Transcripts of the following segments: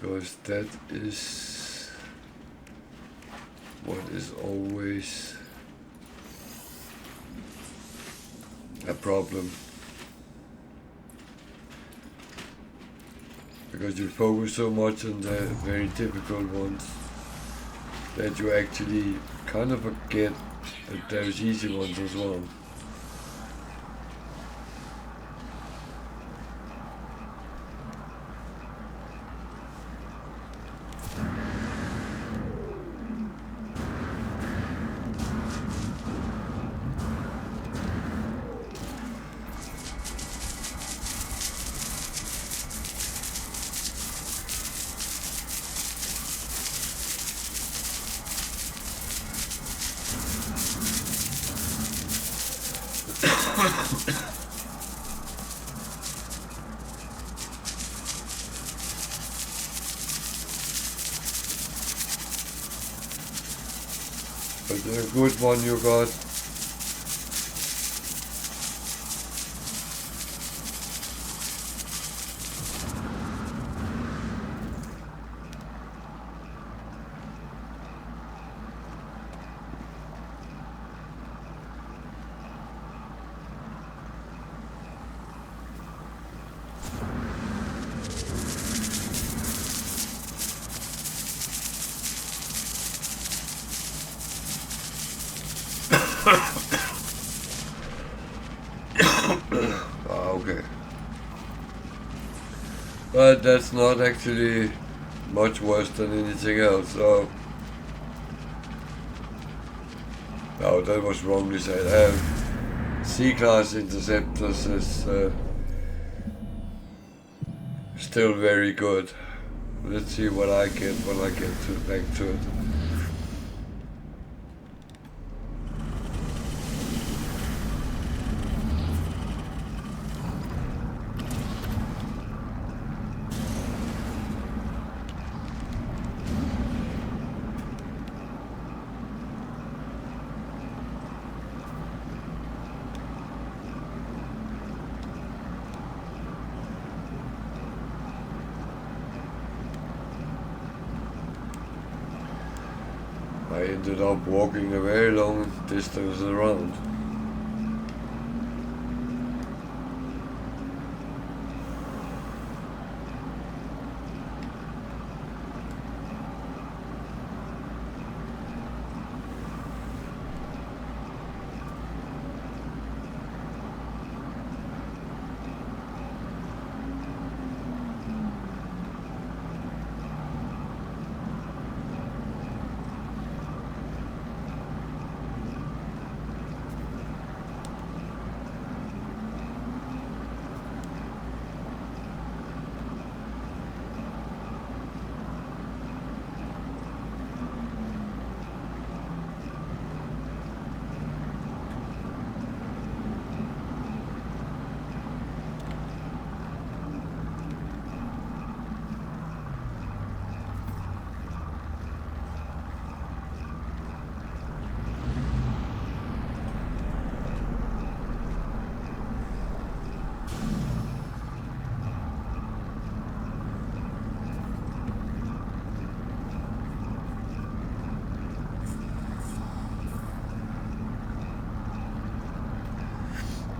because that is what is always a problem. Because you focus so much on the very difficult ones that you actually kind of forget that there's easy ones as well. But a good one you got. Okay. But that's not actually much worse than anything else, so... No, that was wrongly said. C-class interceptors is still very good. Let's see what I get when I get back to it. I ended up walking a very long distance around.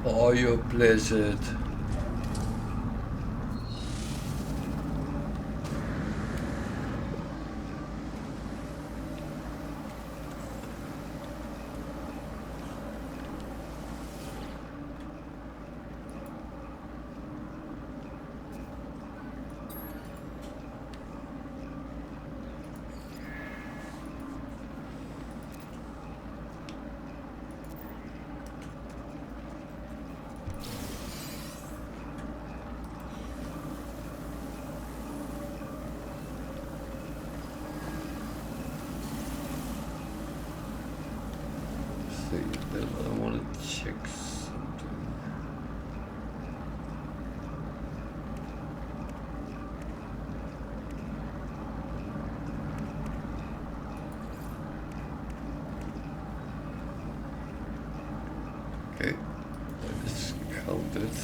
Oh, you're blessed. Then I want to check something. Okay, let's count it.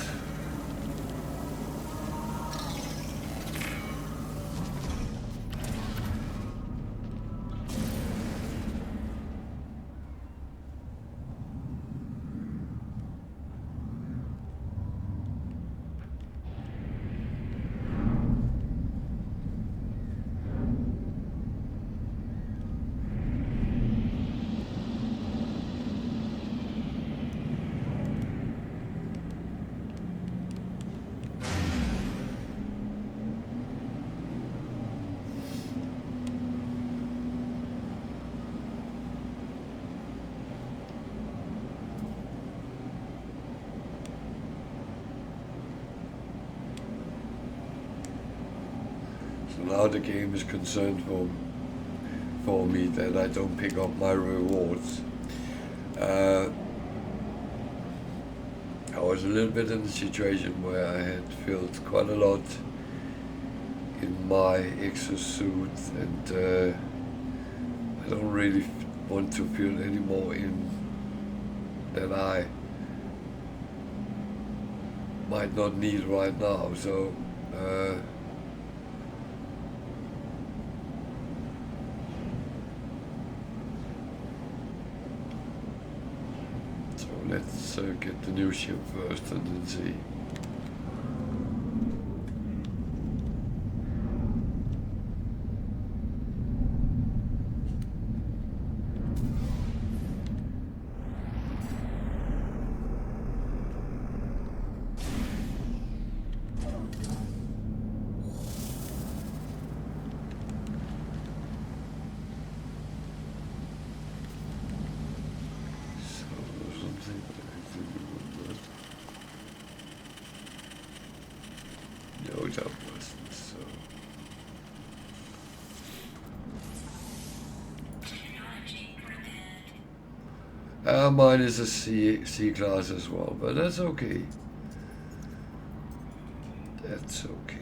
So now the game is concerned for me that I don't pick up my rewards. I was a little bit in a situation where I had filled quite a lot in my exosuit, and I don't really want to fill any more in that I might not need right now. So let's get the new ship first and then see. No, that wasn't so. Mine is a C class as well, but that's okay. That's okay.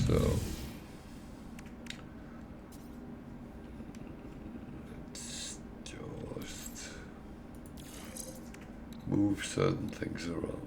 So let's just move certain things around.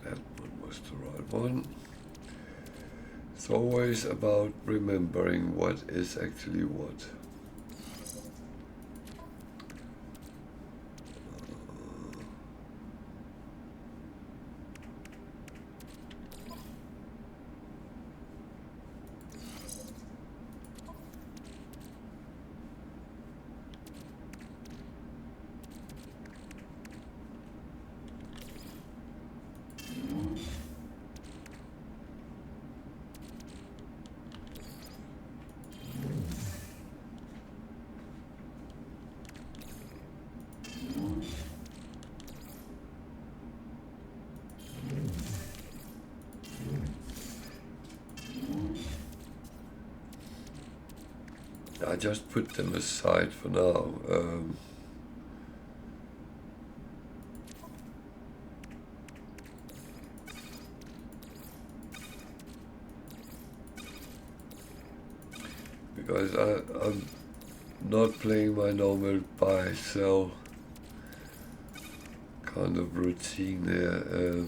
That one was the right one. It's always about remembering what is actually what. I just put them aside for now. Because I'm not playing my normal buy sell kind of routine there.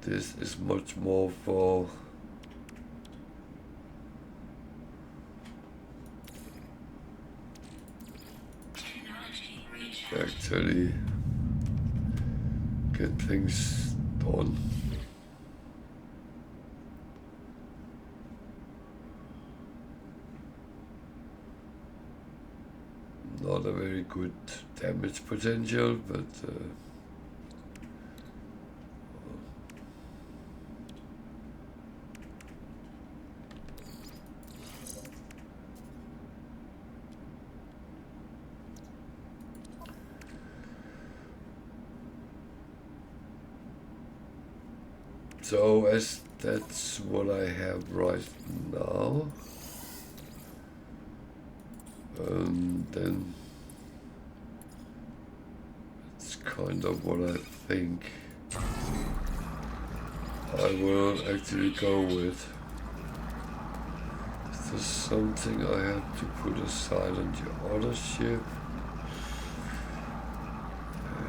This is much more for actually get things done. Not a very good damage potential, but so as that's what I have right now, then it's kind of what I think I will actually go with. Is there something I have to put aside on the other ship?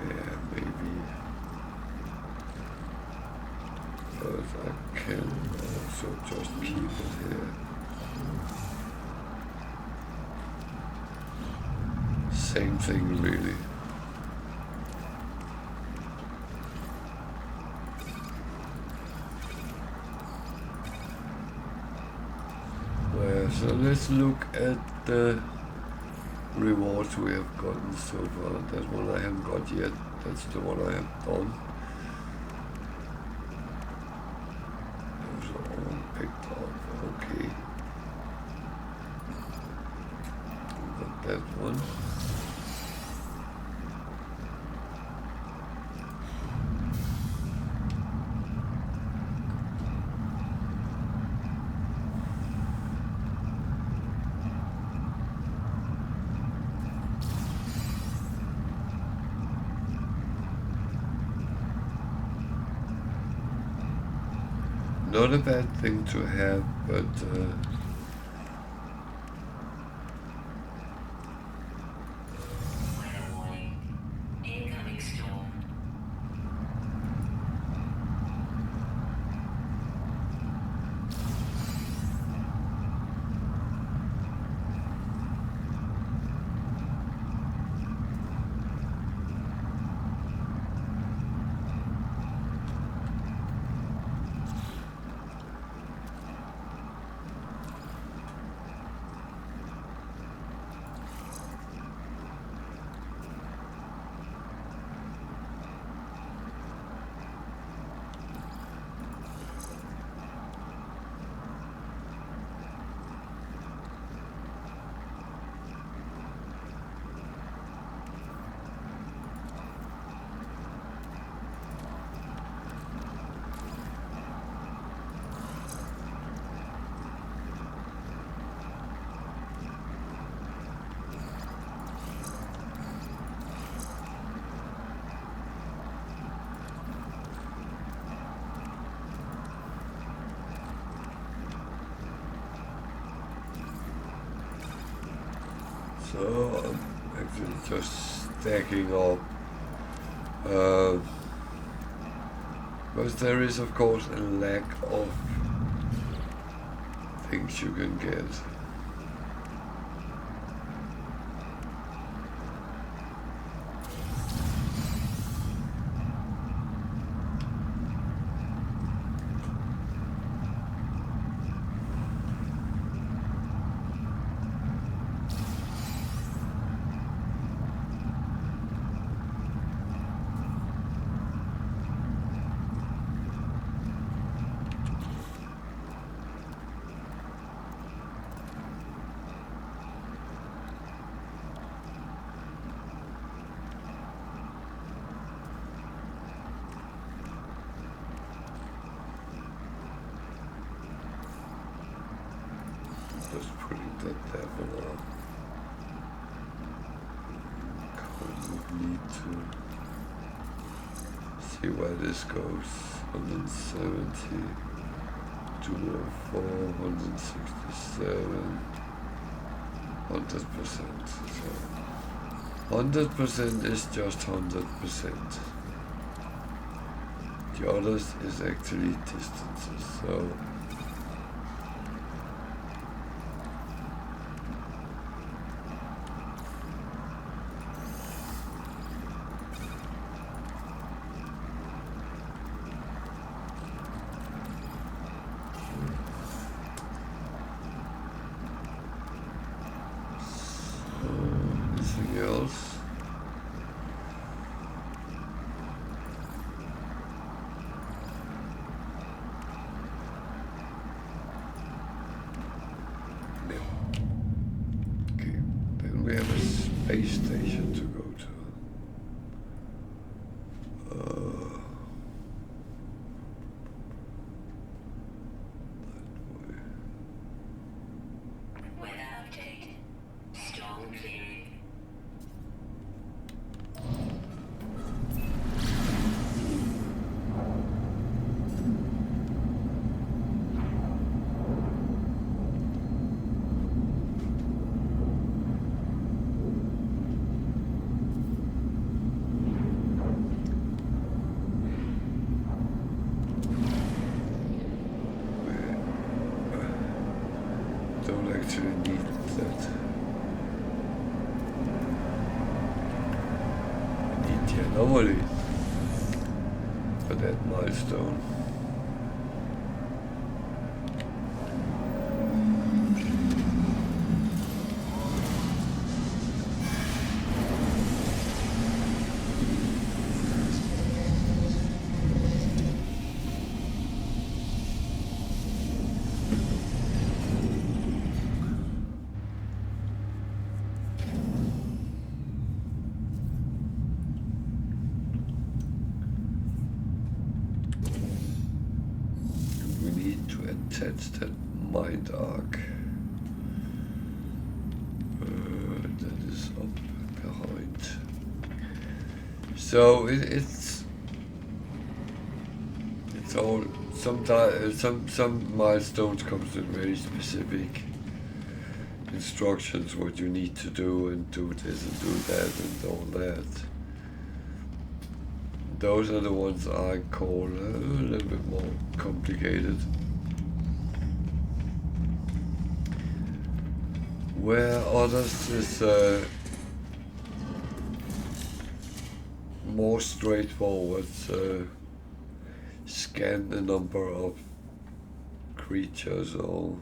Yeah, maybe. But I can also just keep it here. Same thing, really. So let's look at the rewards we have gotten so far. That one I haven't got yet. That's the one I have done. Those are all picked up. Okay. Got that one. Not a bad thing to have, but incoming storm. so I'm actually just stacking up. Because there is of course a lack of things you can get. Just putting that level up. Kind of need to see where this goes. 170, 204, 167, 100%. So 100% is just 100%. The others is actually distances. So anything else? No. Okay, then we have a space station to go to. Weather update. Storm clearing. Don't actually need that. I need the anomaly for that milestone. We need to attach that mind arc. That is up behind. So it's all sometimes some milestones comes with very specific instructions what you need to do and do this and do that and all that. Those are the ones I call a little bit more complicated. Where others is more straightforward. Scan the number of creatures or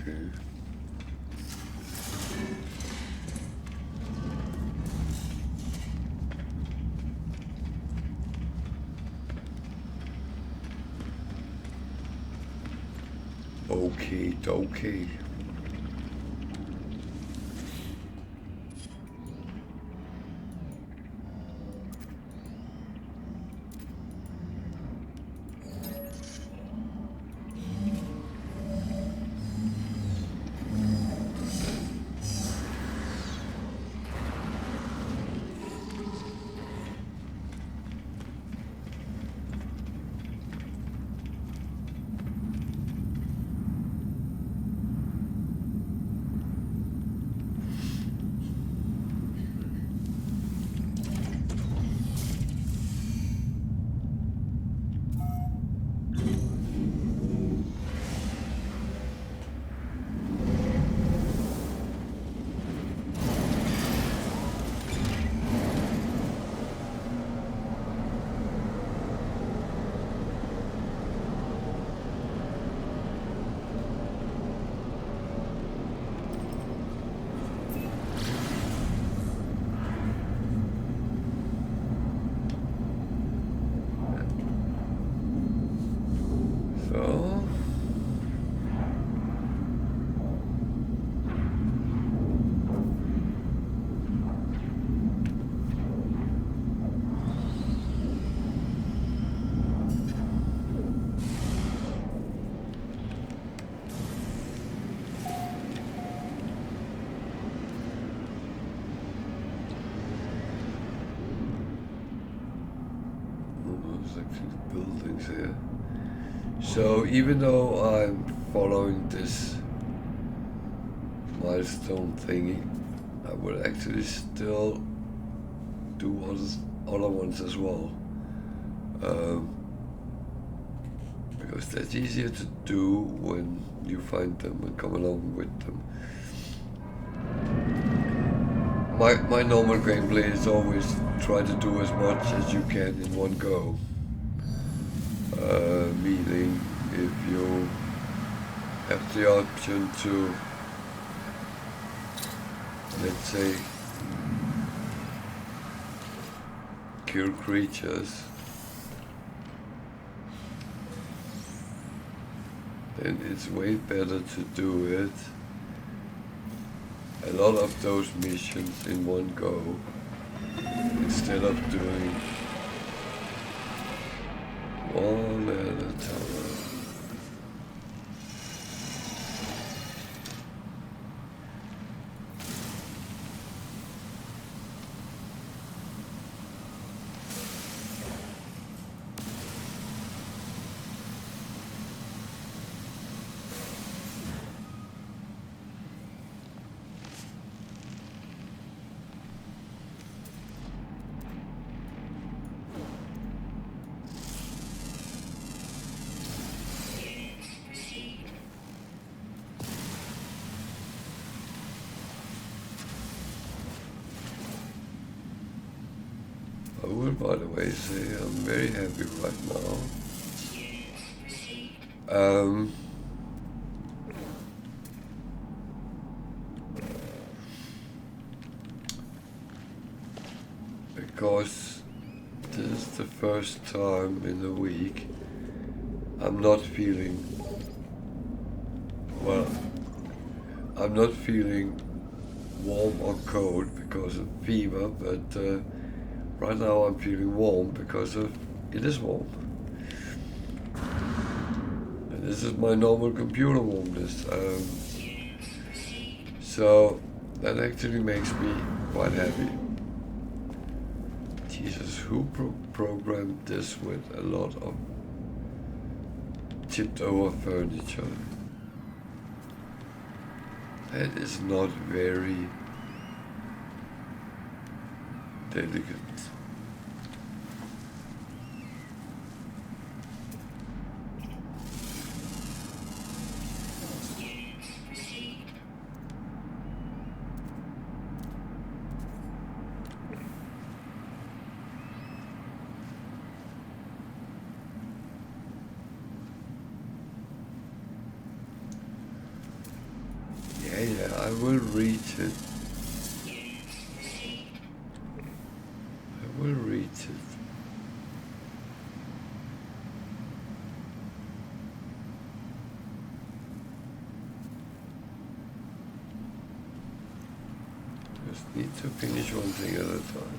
okay. Okay, okay. So there's actually buildings here. So even though I'm following this milestone thingy, I would actually still do other ones as well. Because that's easier to do when you find them and come along with them. My normal gameplay is always try to do as much as you can in one go. Meaning if you have the option to, let's say, kill creatures, then it's way better to do it, a lot of those missions in one go, instead of doing one at a time. I will, by the way, say I'm very happy right now. Because this is the first time in a week I'm not feeling, well, I'm not feeling warm or cold because of fever, but right now I'm feeling warm because of it is warm. And this is my normal computer warmness. So that actually makes me quite happy. Jesus, who programmed this with a lot of tipped over furniture? That is not very delicate. Yeah, I will reach it. I will reach it. Just need to finish one thing at a time.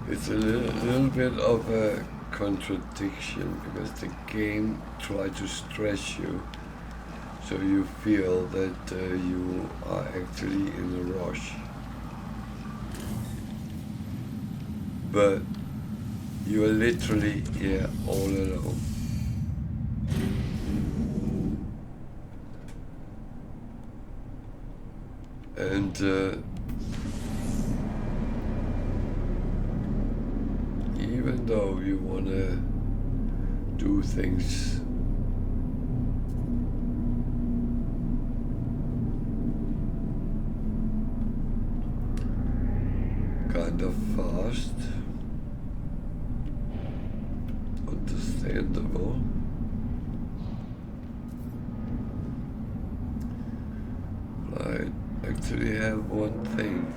It's a little bit of a contradiction because the game tries to stress you so you feel that you are actually in a rush. But you are literally here all alone. And even though you want to do things kind of fast, understandable, I actually have one thing.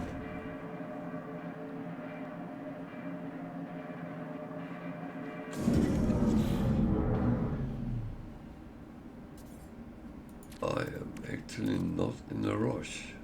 I am actually not in a rush.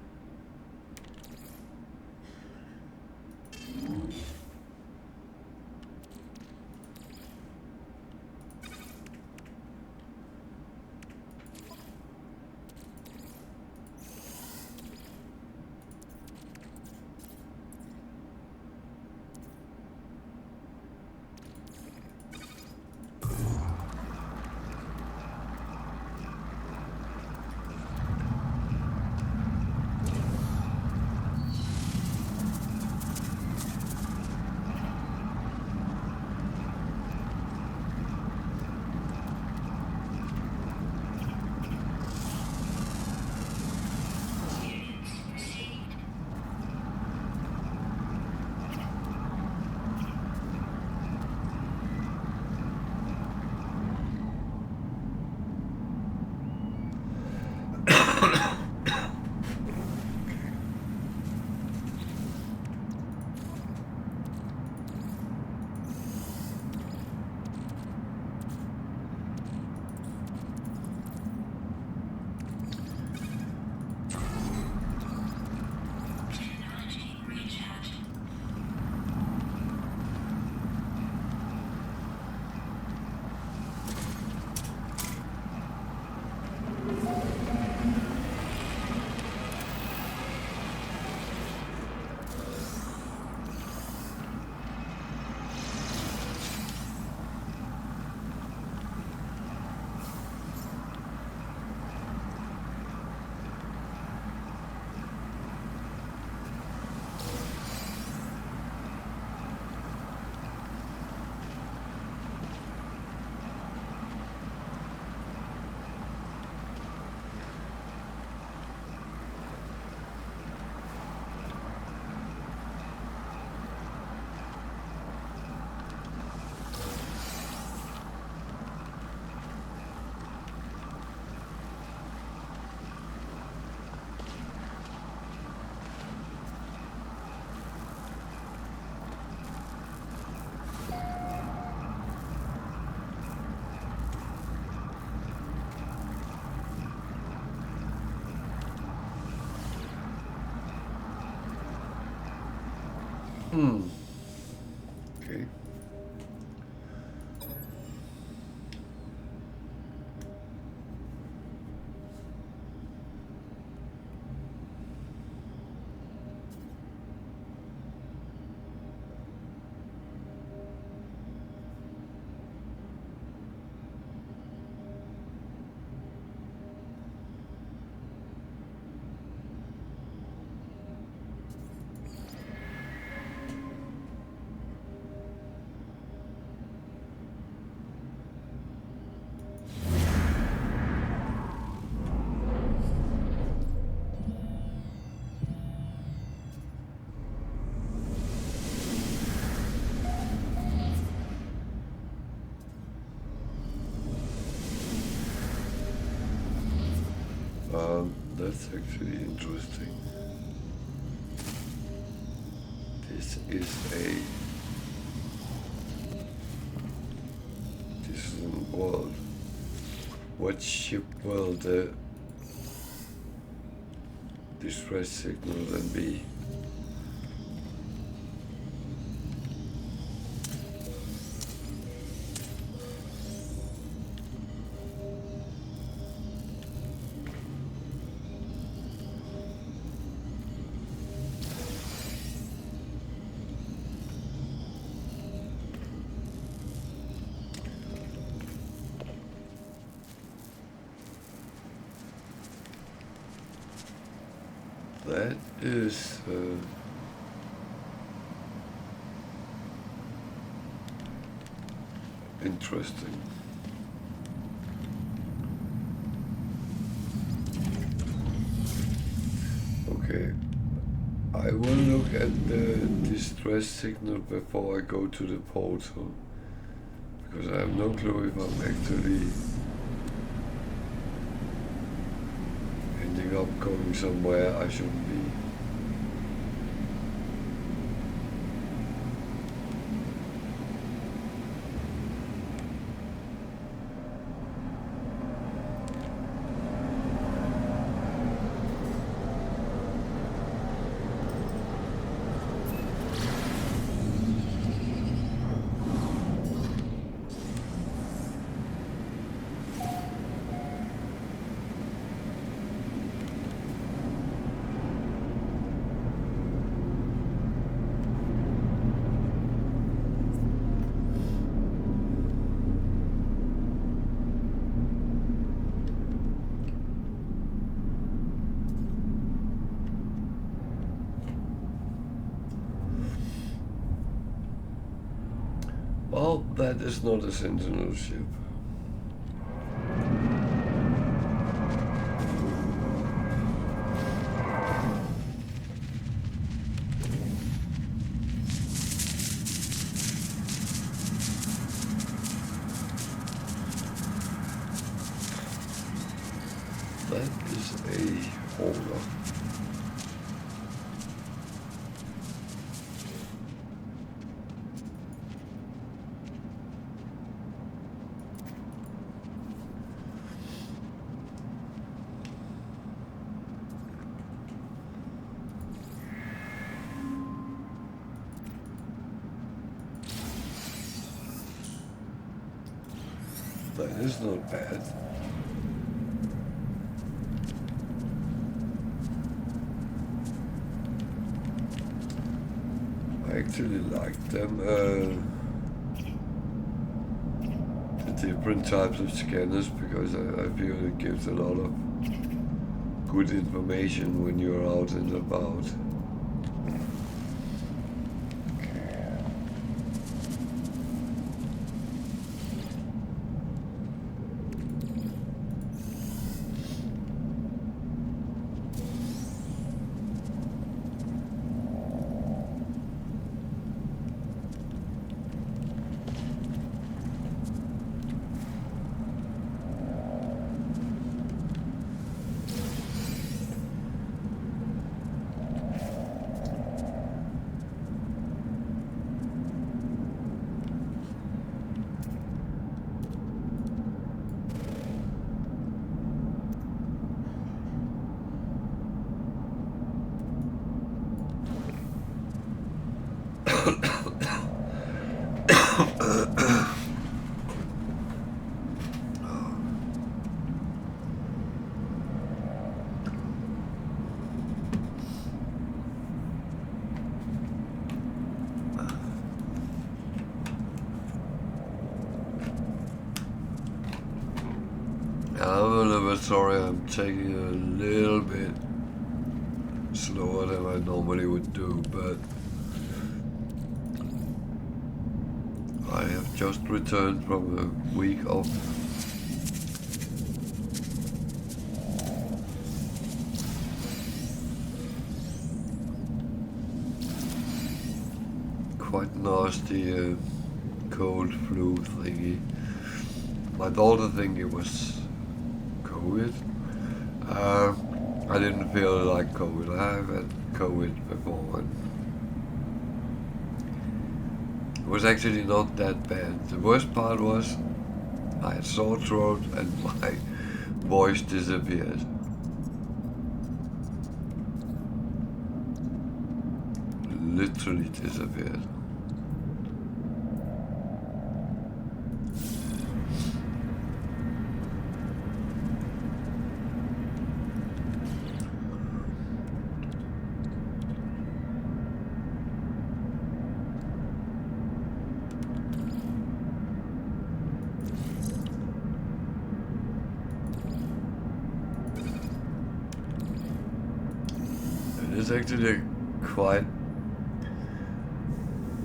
Okay. that's actually interesting. This is a world. What ship will the distress signal then be? That is interesting. Okay, I will look at the distress signal before I go to the portal, because I have no clue if I'm actually ending up going somewhere I shouldn't be. Well, that is not a sentinel ship. That is a holder. That is not bad. I actually like them. The different types of scanners, because I feel it gives a lot of good information when you're out and about. I'm a little bit sorry, I'm taking it a little bit slower than I normally would do, but I have just returned from a week of quite nasty cold flu thingy. My daughter think it was COVID. I didn't feel like COVID. I have had COVID before, and it was actually not that bad. The worst part was I had sore throat and my voice disappeared. Literally disappeared. It's actually a quite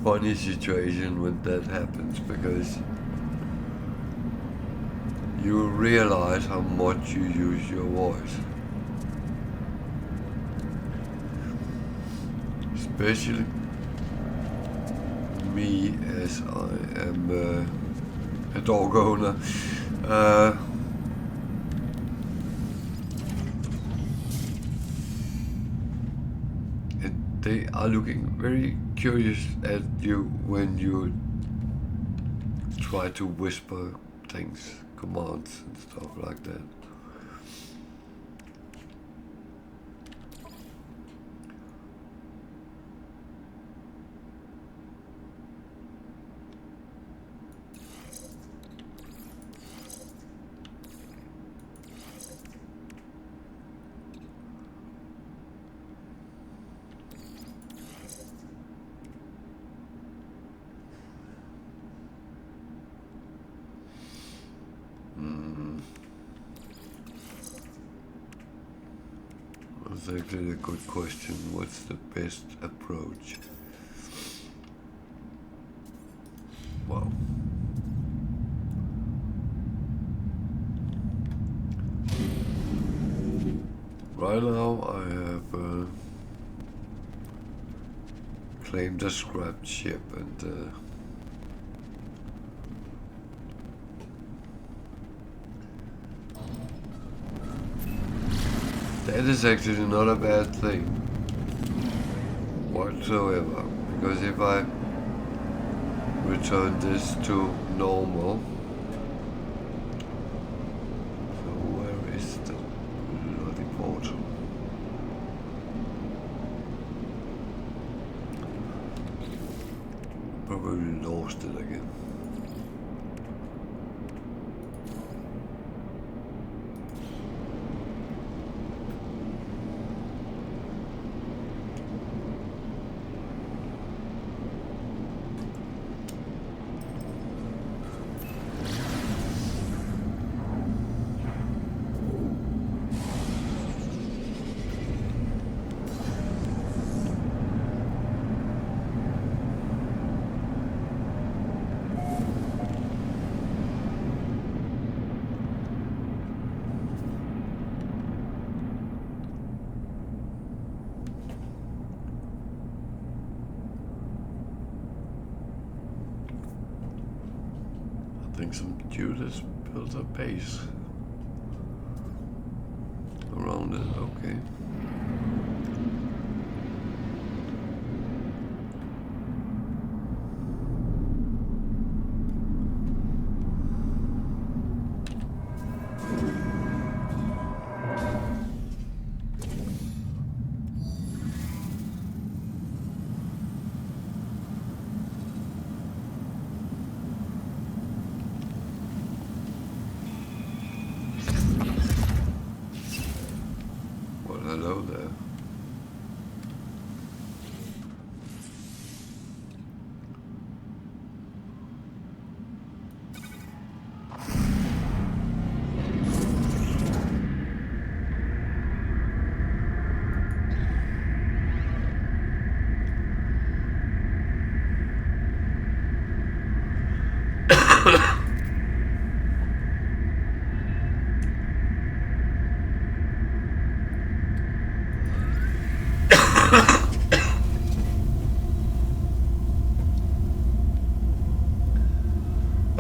funny situation when that happens, because you realize how much you use your voice. Especially me, as I am a dog owner. They are looking very curious at you when you try to whisper things, commands and stuff like that. That's actually a good question. What's the best approach? Wow. Right now I have claimed a scrapped ship, and that is actually not a bad thing whatsoever, because if I return this to normal, so where is the bloody portal? Probably lost it again. I think some Judas built a base around it. Okay. Hello there.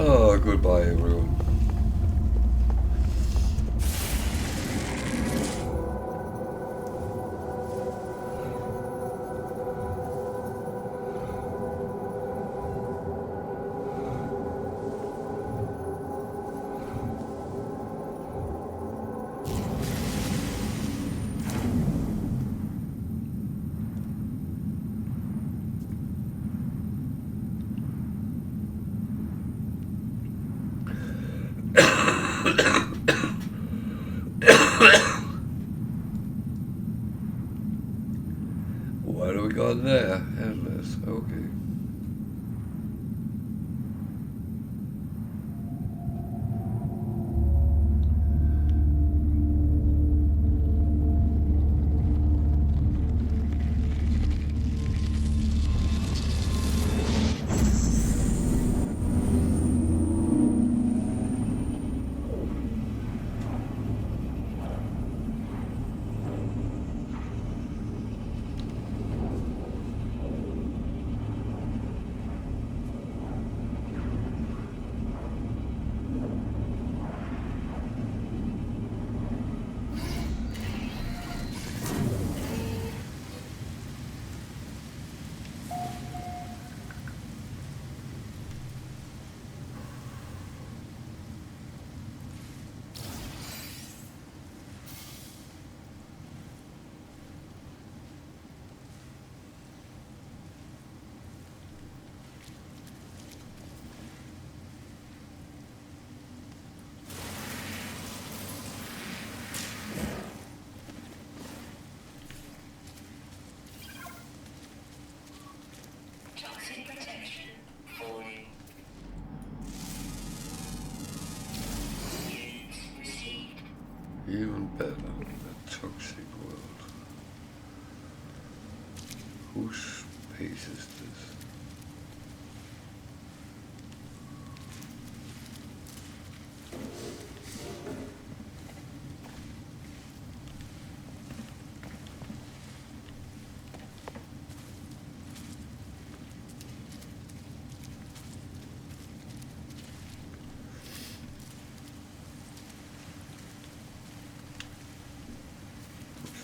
Oh, goodbye, everyone. there, endless, okay. Toxic protection falling. Units received. Even better, a toxic world. Whose space is this?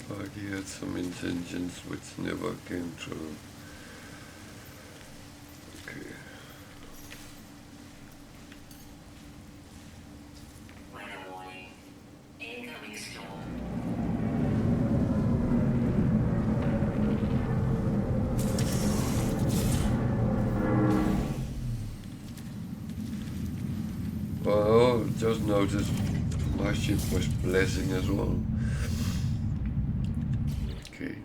Like he had some intentions which never came true. Okay. Weather warning. Incoming storm. Well, just noticed my ship was blessing as well. Okay.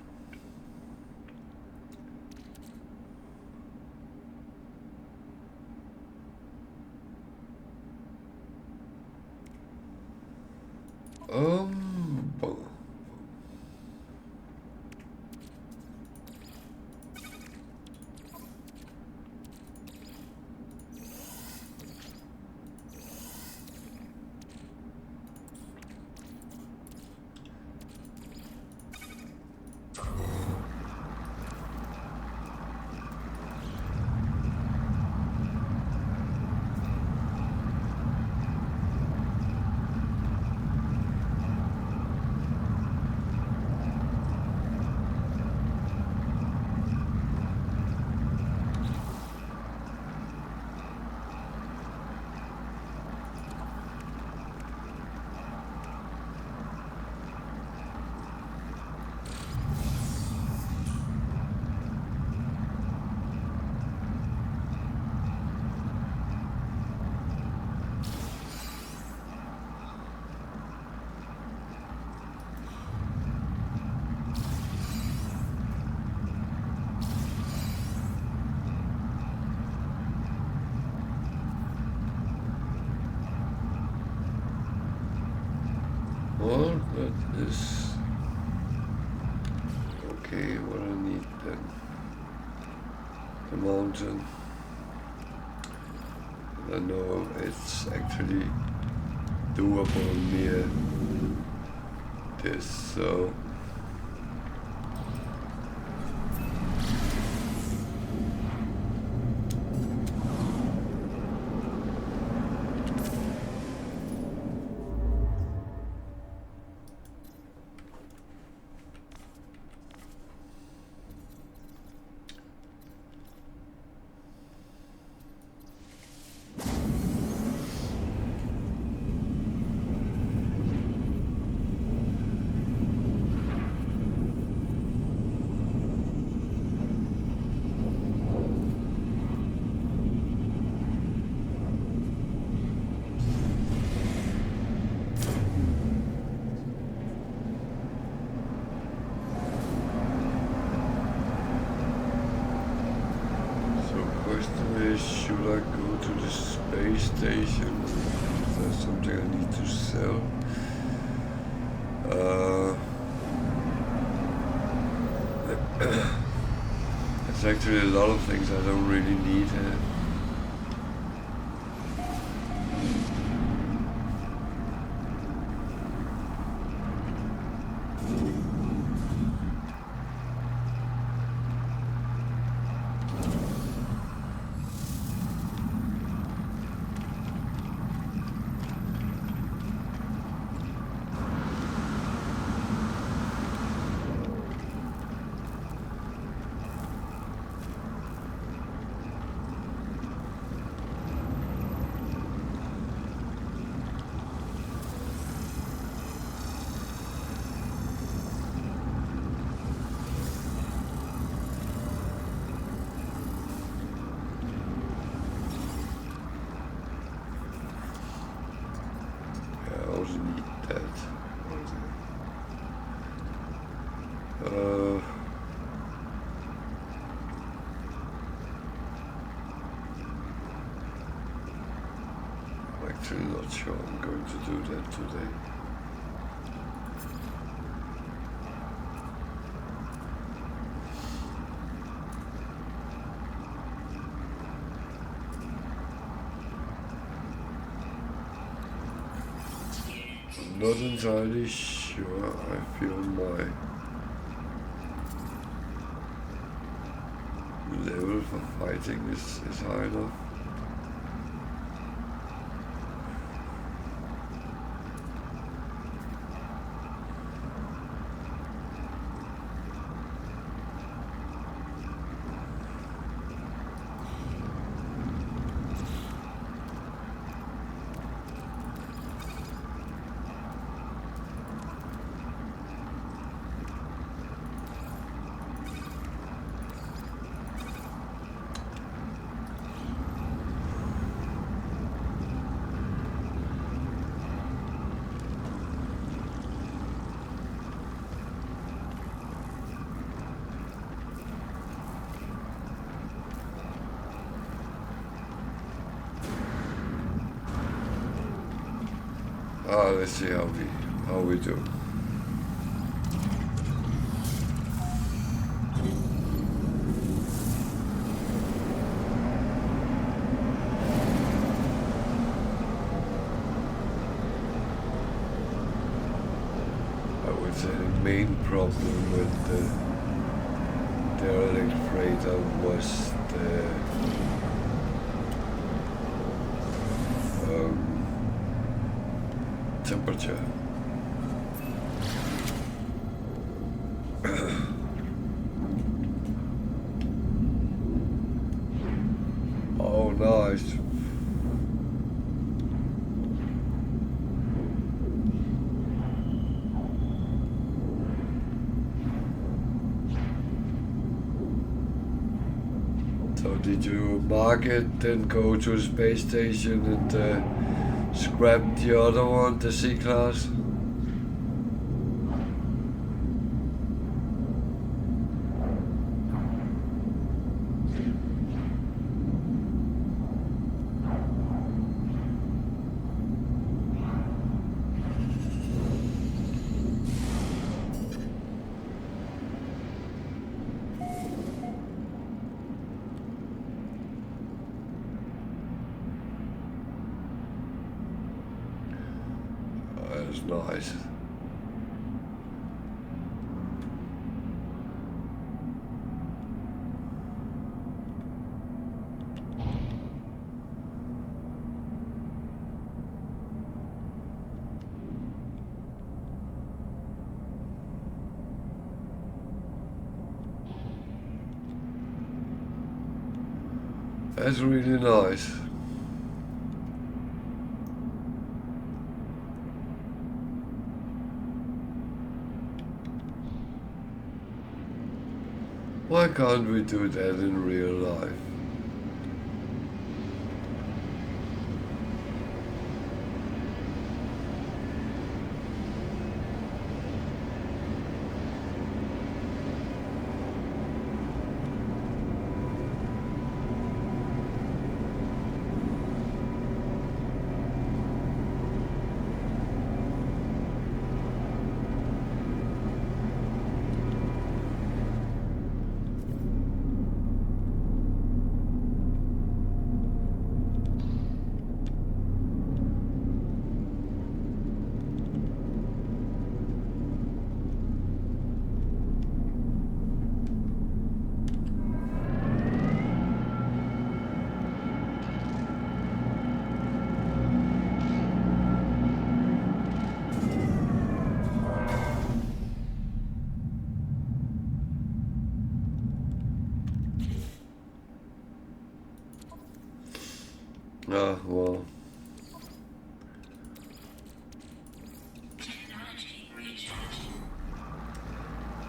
Bon. Well, that is okay. What I need then? The mountain. I know it's actually doable near this, so There's something I need to sell. There's actually a lot of things I don't really need here. Actually not sure I'm going to do that today. I'm not entirely sure. I feel my level for fighting is high enough. Let's see how we do. I would say the main problem with the derelict freighter was the temperature. Oh, nice. So did you mark it, then go to the space station and scrap the other one, the C-Class? That's nice. That's really nice. Why can't we do that in real life?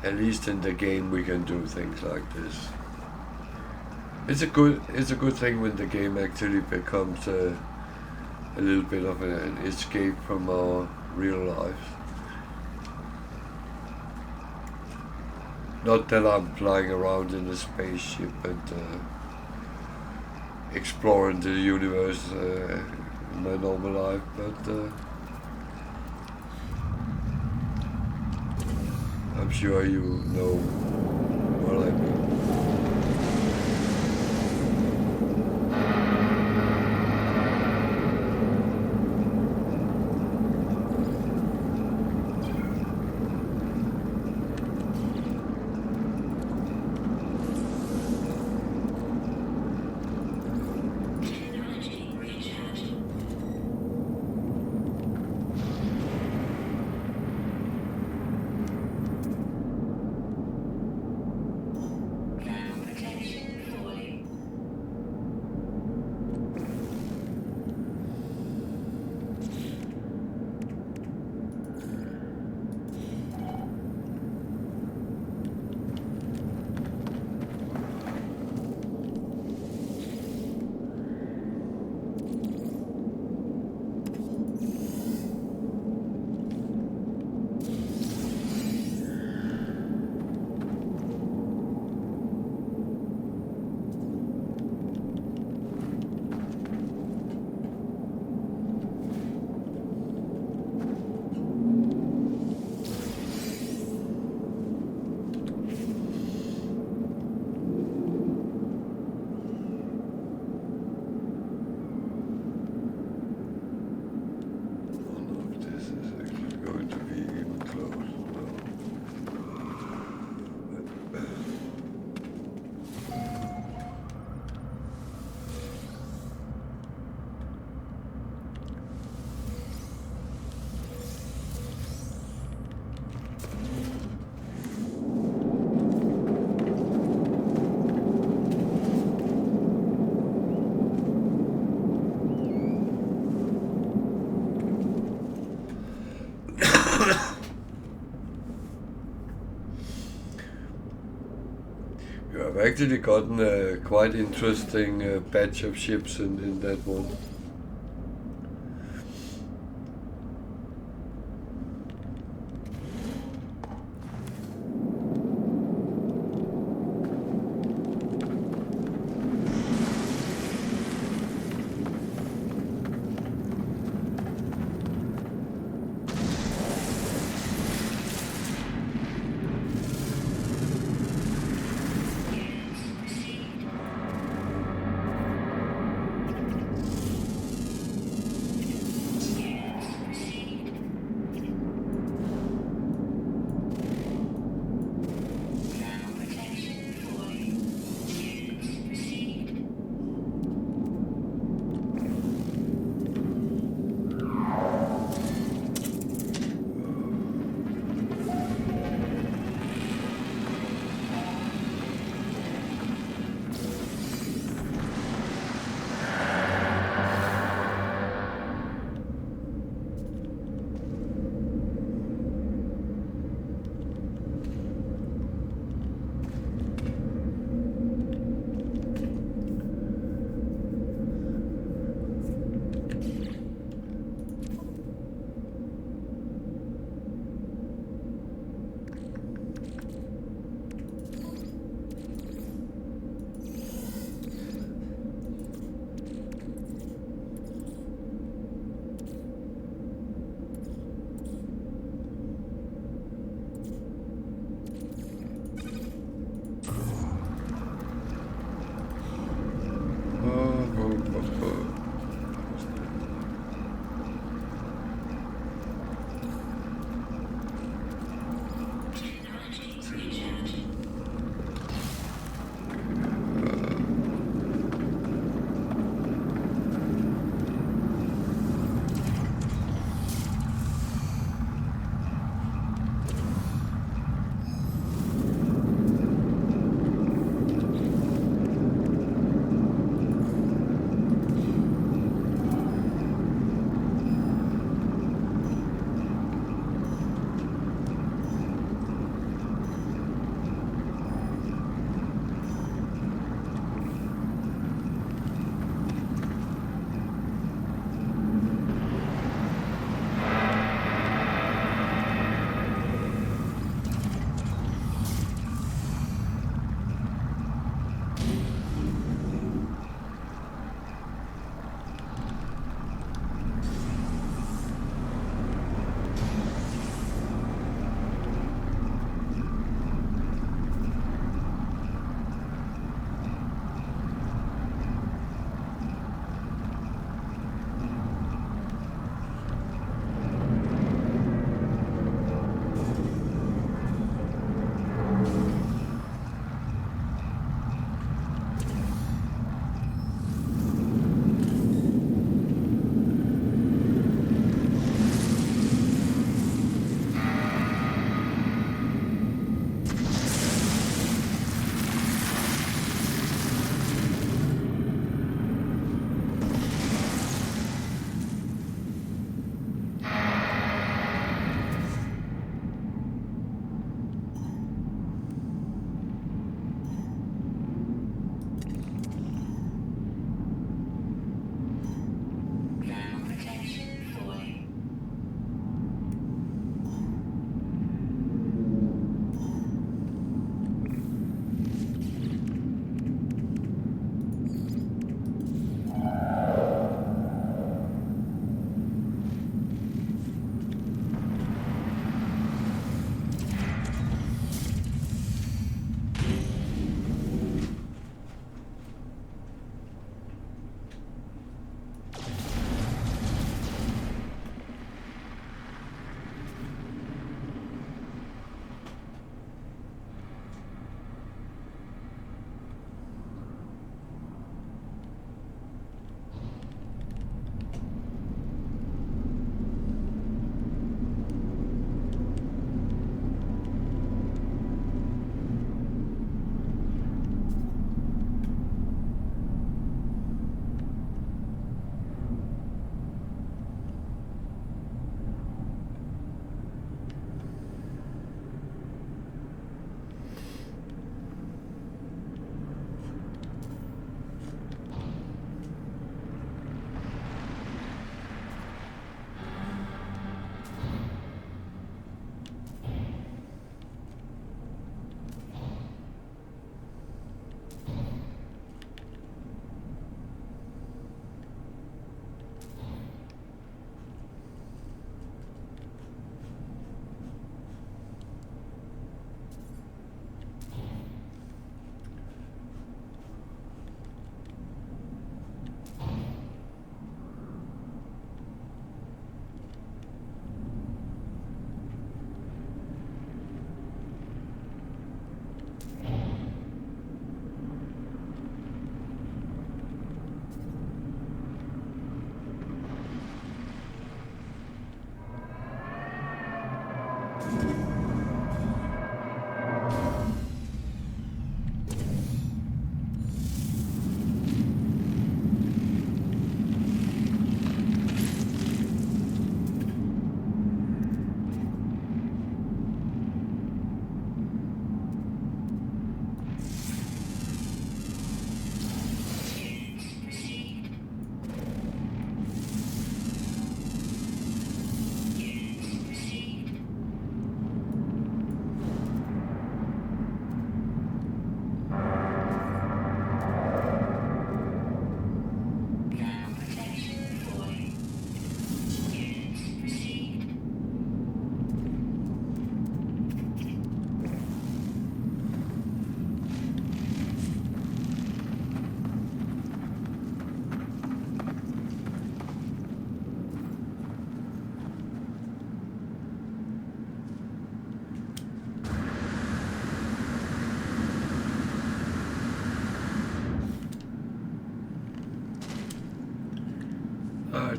at least in the game we can do things like this. It's a good thing when the game actually becomes a little bit of an escape from our real lives. Not that I'm flying around in a spaceship and exploring the universe in my normal life, but I'm sure you know what I mean. Technology recharging. Cloud protection falling. This is actually going to be even close. You have actually gotten a quite interesting batch of ships in that one. Units received.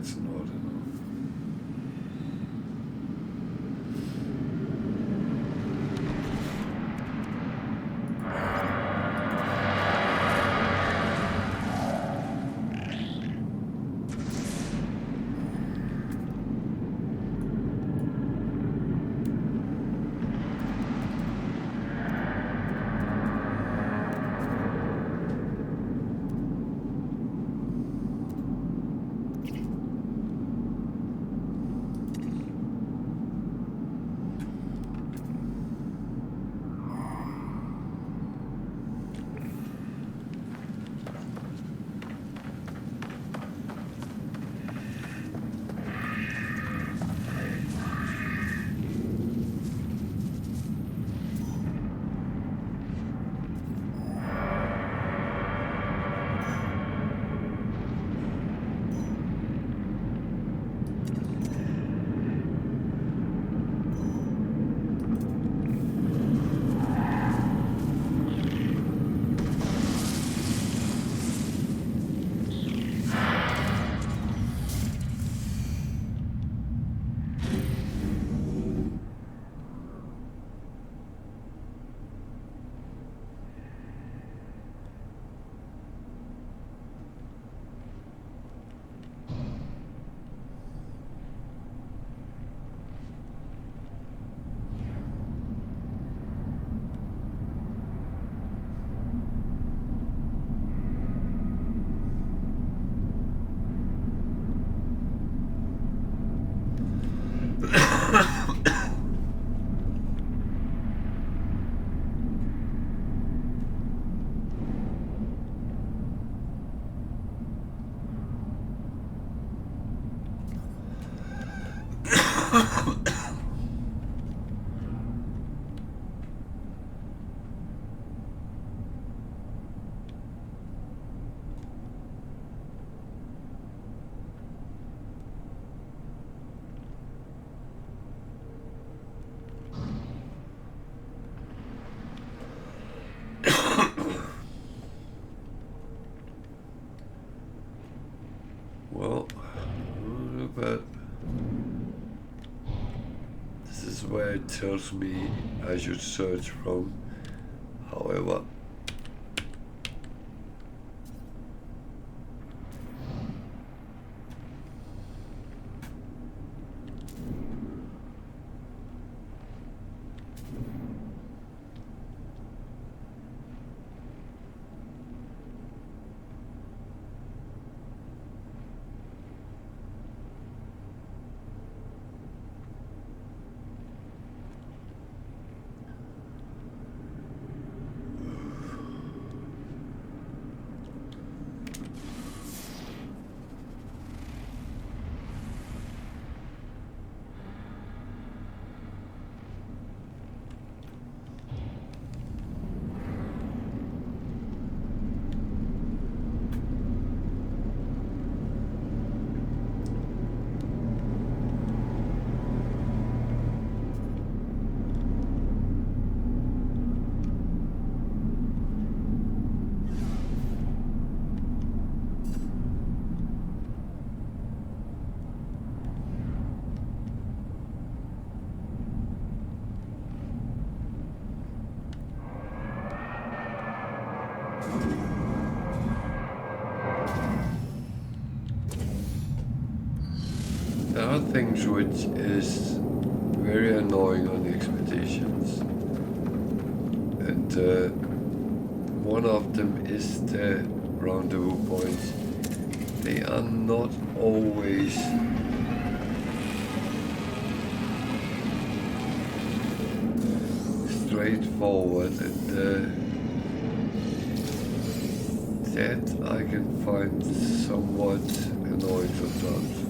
that's not enough. Well, but this is where it tells me I should search from. However, there are things which is very annoying on expeditions, and one of them is the rendezvous points. They are not always straightforward, and that I can find somewhat annoying sometimes.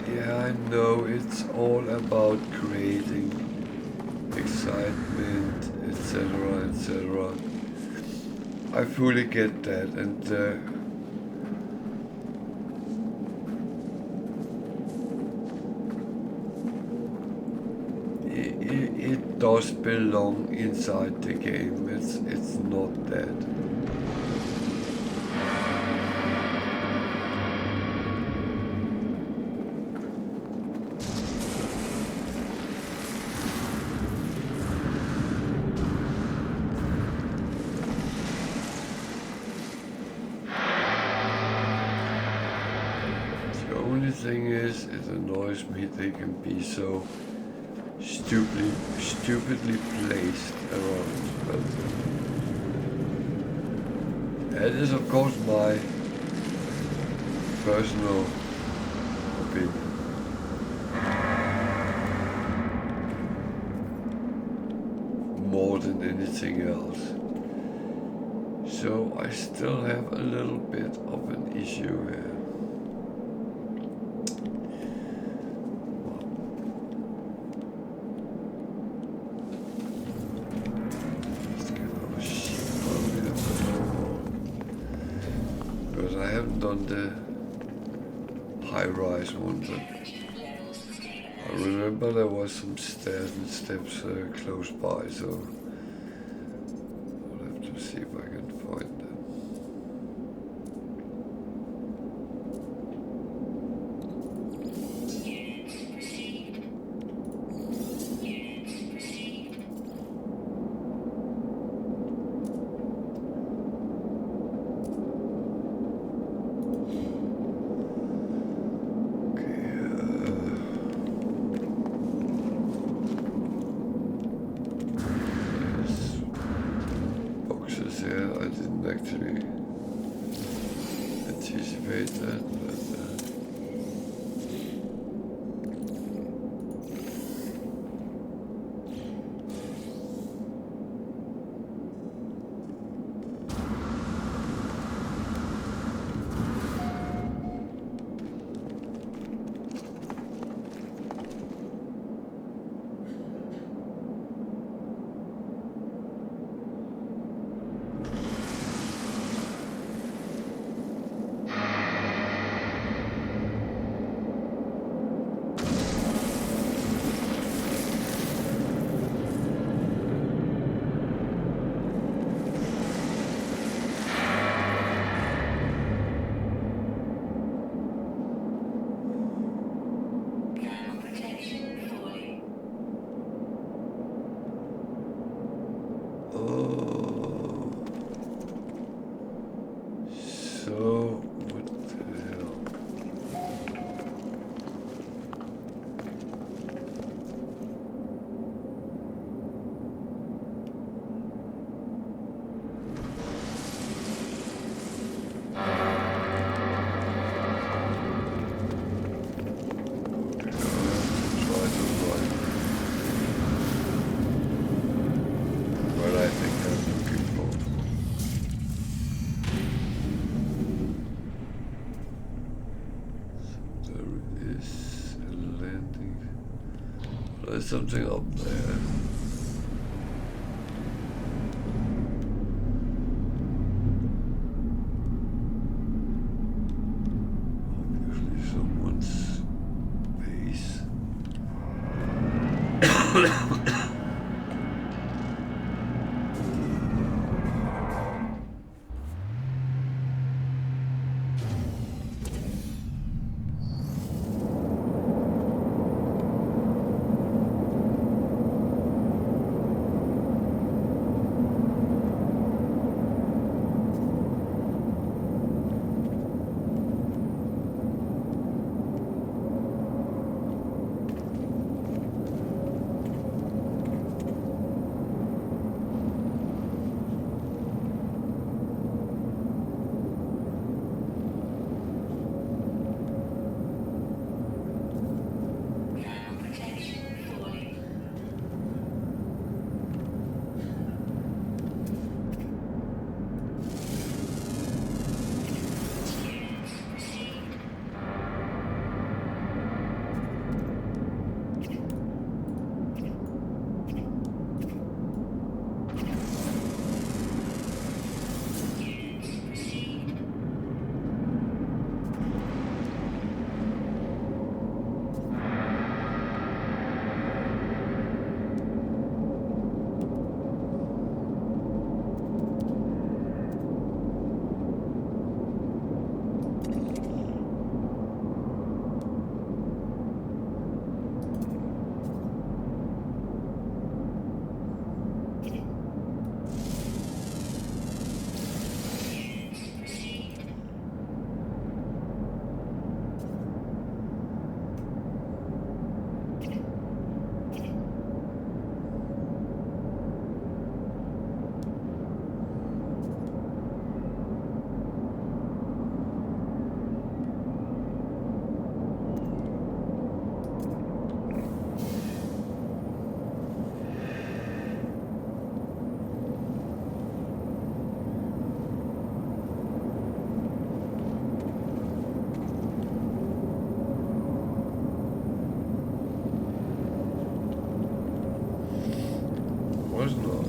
Yeah, I know it about creating excitement, etc., etc. I fully get that, and it does belong inside the game. It's not that. The only thing is, it annoys me they can be so stupidly placed around. But that is of course my personal opinion. More than anything else. So I still have a little bit of an issue here. Because I haven't done the high-rise one, but I remember there was some stairs and steps close by, so I'll have to see if I can find them. I didn't actually anticipate that, but so what the hell? There's something up there. Obviously someone's base.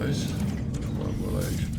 nice. Not what I expected.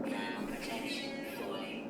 Ground protection falling.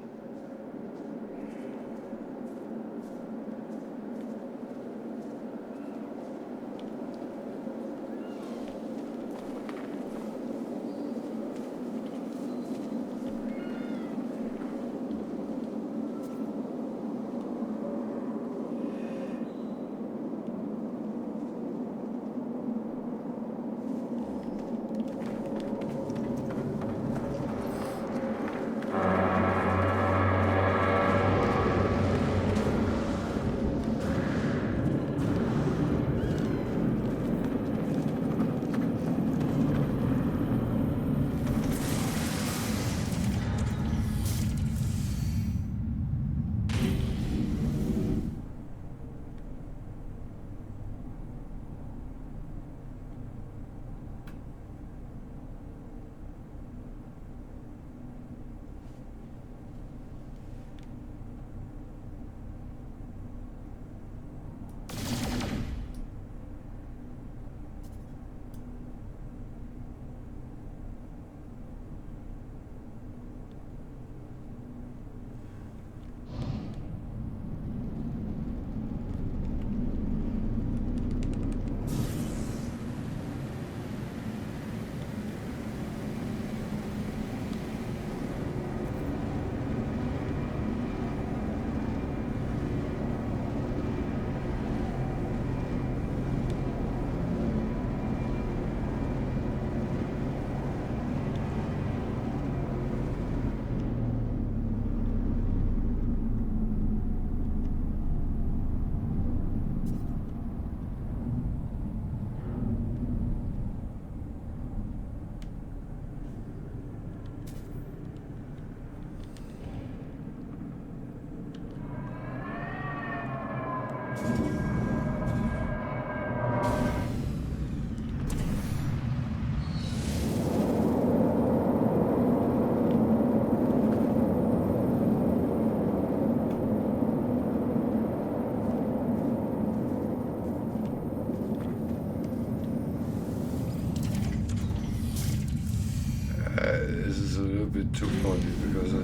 This is a little bit too funny because I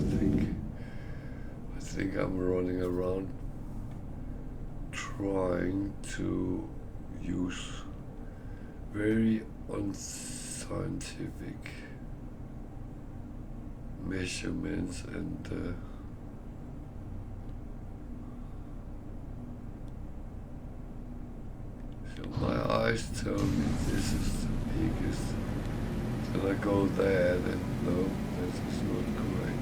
think I'm running around trying to use very unscientific measurements and so my eyes tell me this is the biggest. Can I go there? Then no, that is not correct.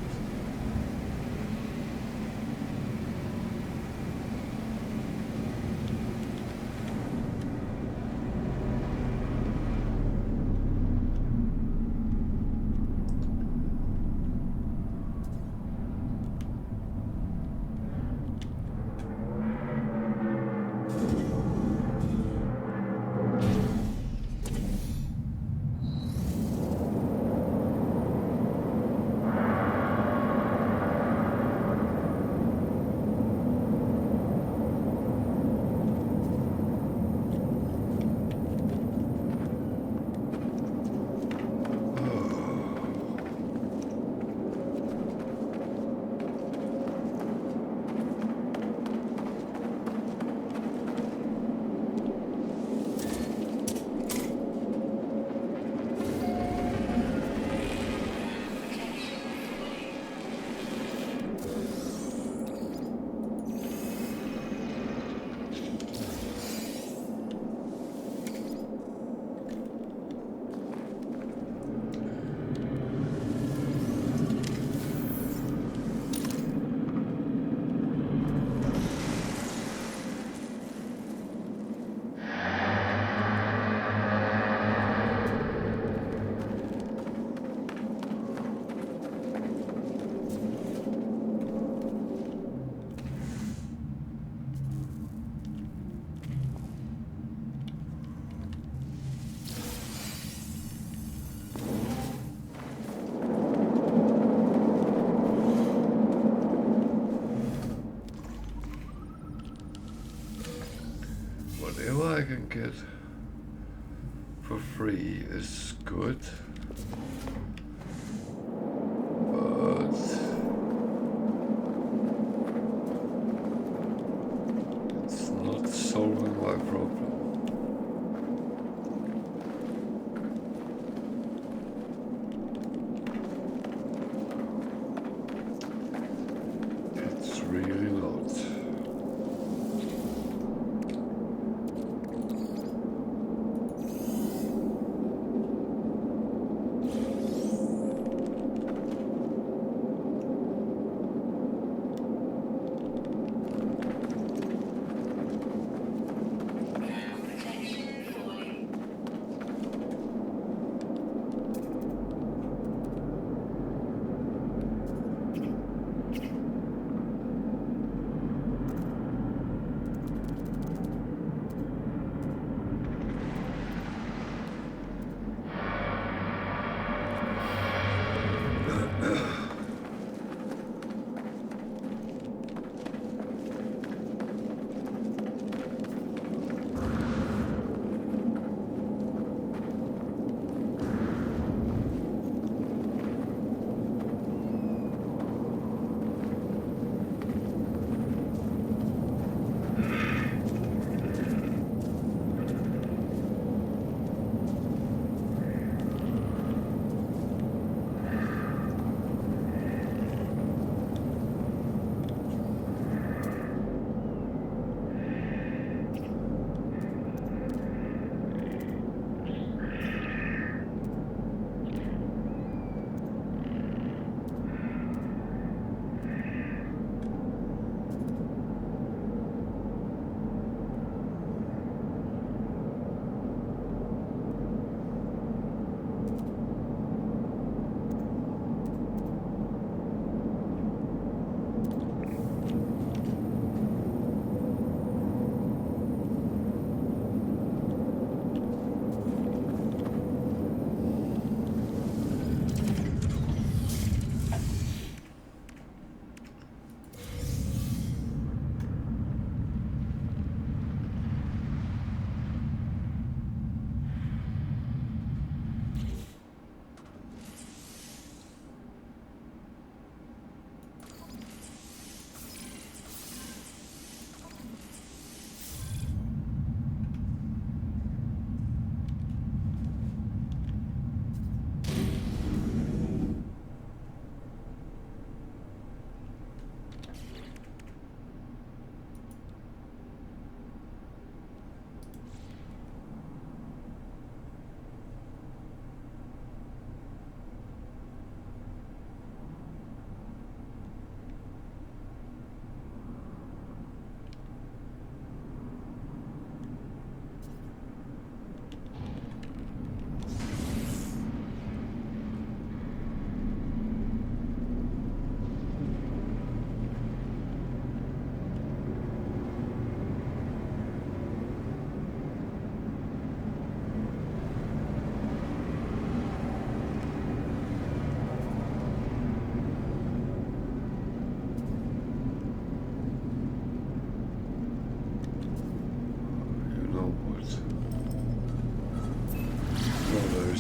whatever I can get for free is good. But it's not solving my problem. It's really not. Protection falling.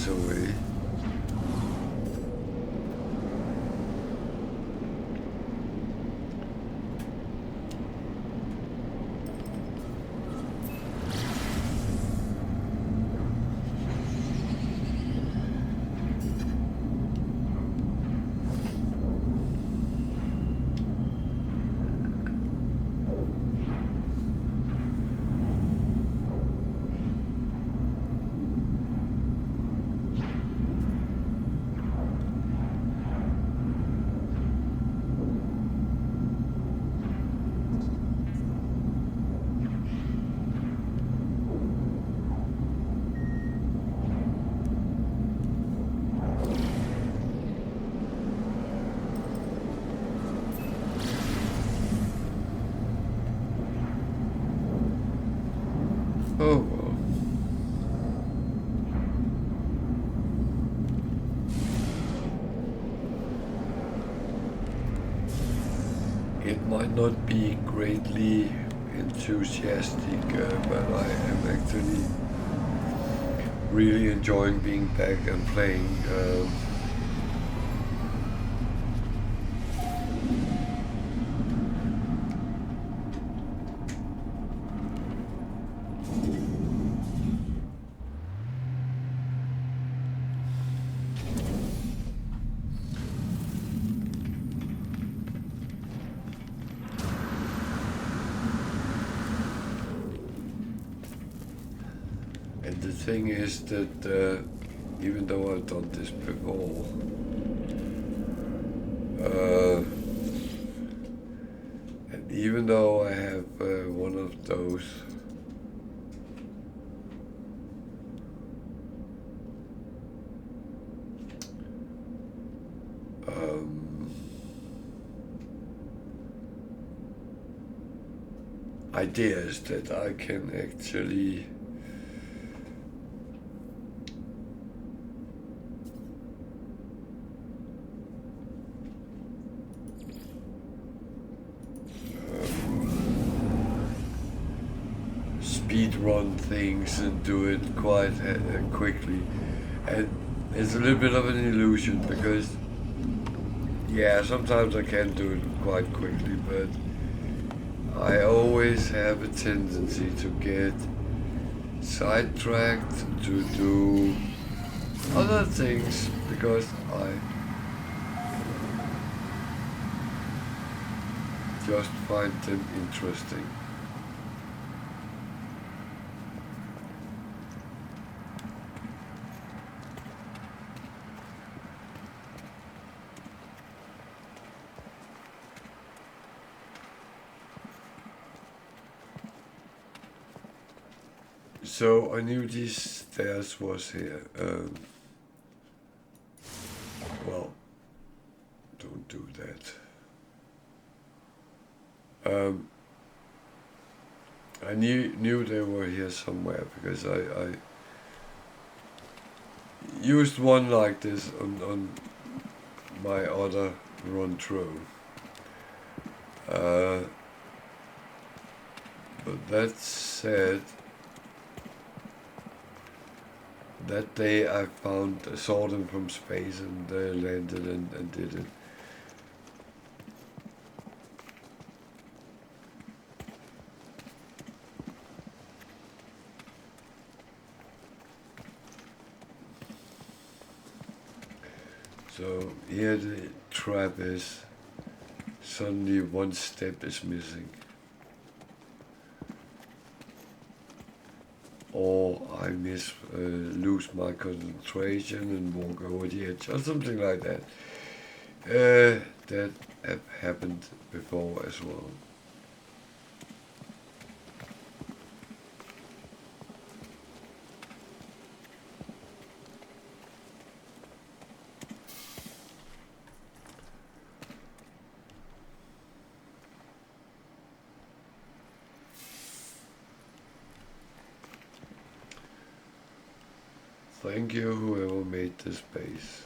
Away. Oh well. It might not be greatly enthusiastic, but I am actually really enjoying being back and playing. And the thing is that even though I've done this before, and even though I have one of those ideas that I can actually speed run things and do it quite quickly, and it's a little bit of an illusion because yeah, sometimes I can do it quite quickly, but I always have a tendency to get sidetracked to do other things because I just find them interesting. So I knew these stairs was here. Well, don't do that. I knew they were here somewhere because I used one like this on my other run through. But that said, that day I saw them from space and landed and did it. So here the trap is, suddenly one step is missing. Or I lose my concentration and walk over the edge or something like that. That have happened before as well. Thank you, whoever made this space.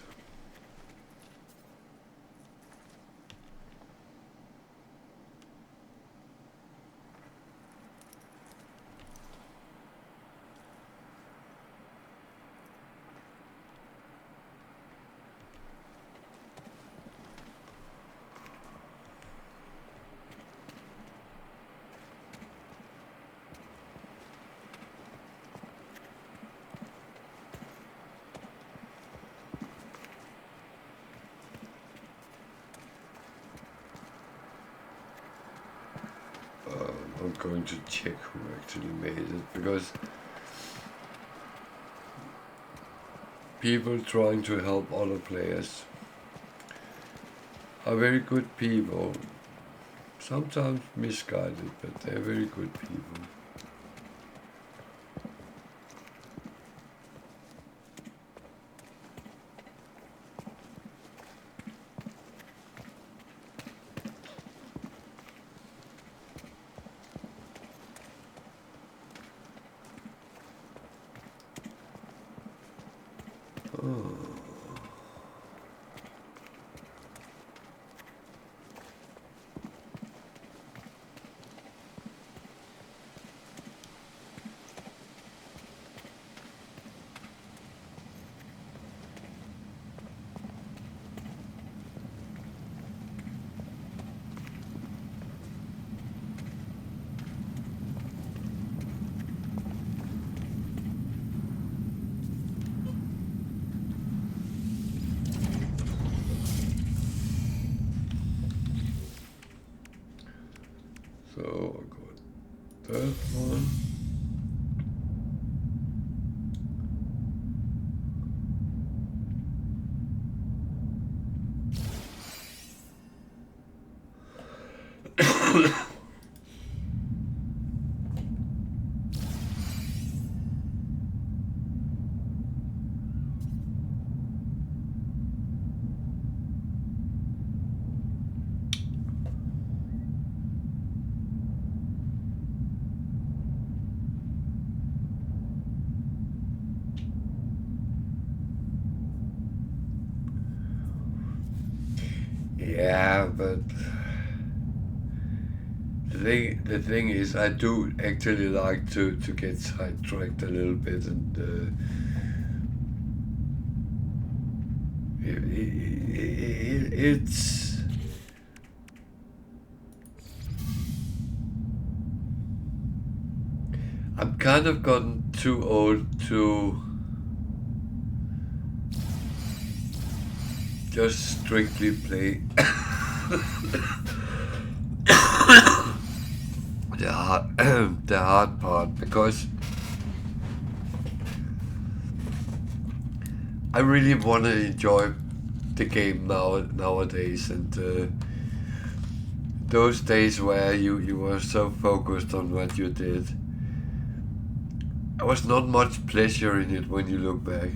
I'm going to check who actually made it, because people trying to help other players are very good people, sometimes misguided, but they're very good people. Earth one. Yeah, but the thing is, I do actually like to get sidetracked a little bit, and it's I'm kind of gotten too old to just strictly play the hard the hard part, because I really want to enjoy the game nowadays, and those days where you were so focused on what you did, there was not much pleasure in it when you look back.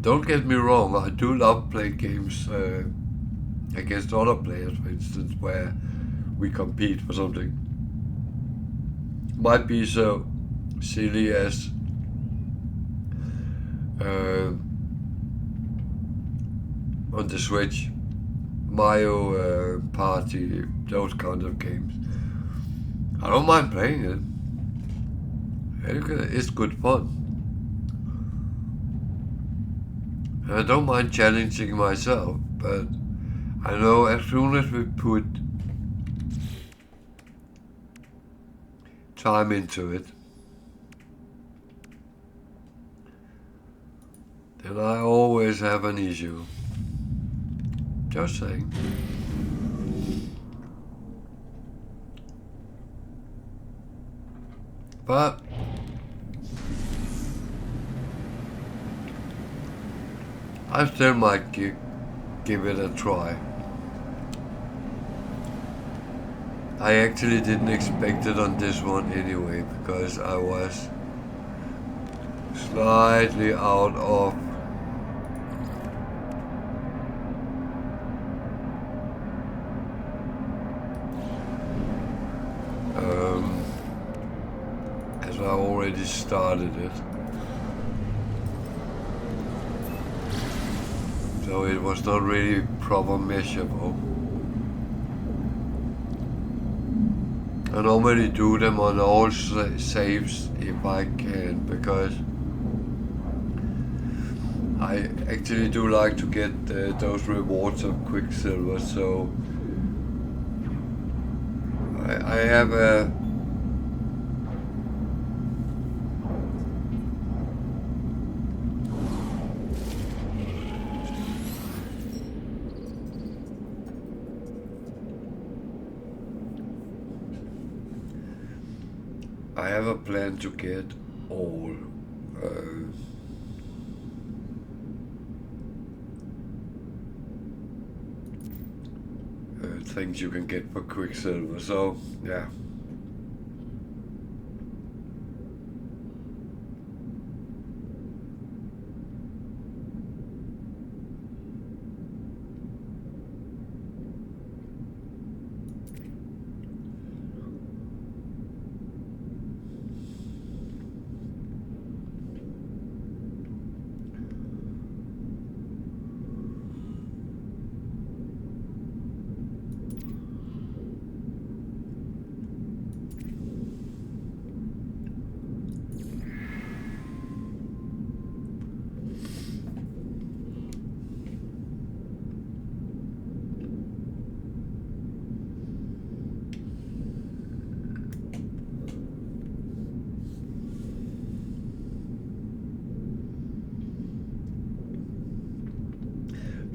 Don't get me wrong, I do love playing games against other players, for instance, where we compete for something. Might be so silly as on the Switch, Mario Party, those kind of games. I don't mind playing it. It's good fun. And I don't mind challenging myself, but I know as soon as we put time into it, then I always have an issue. Just saying. But I still might give it a try. I actually didn't expect it on this one anyway, because I was slightly out of as I already started it. So it was not really proper measurable. I normally do them on all saves if I can, because I actually do like to get those rewards of Quicksilver, so I have a plan to get all things you can get for Quicksilver, so yeah.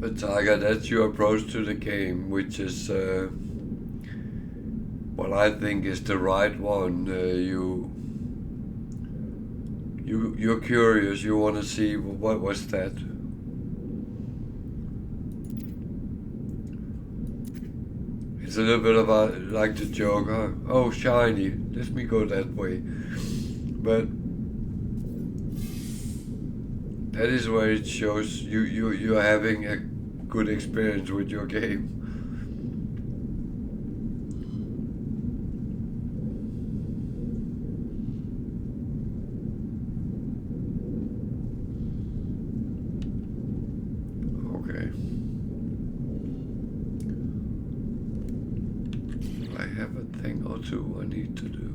But Tiger, that's your approach to the game, which is what I think is the right one. You're curious. You want to see what was that. It's a little bit about like the Joker. Oh, shiny. Let me go that way. But that is where it shows you're having a good experience with your game. Okay. I have a thing or two I need to do.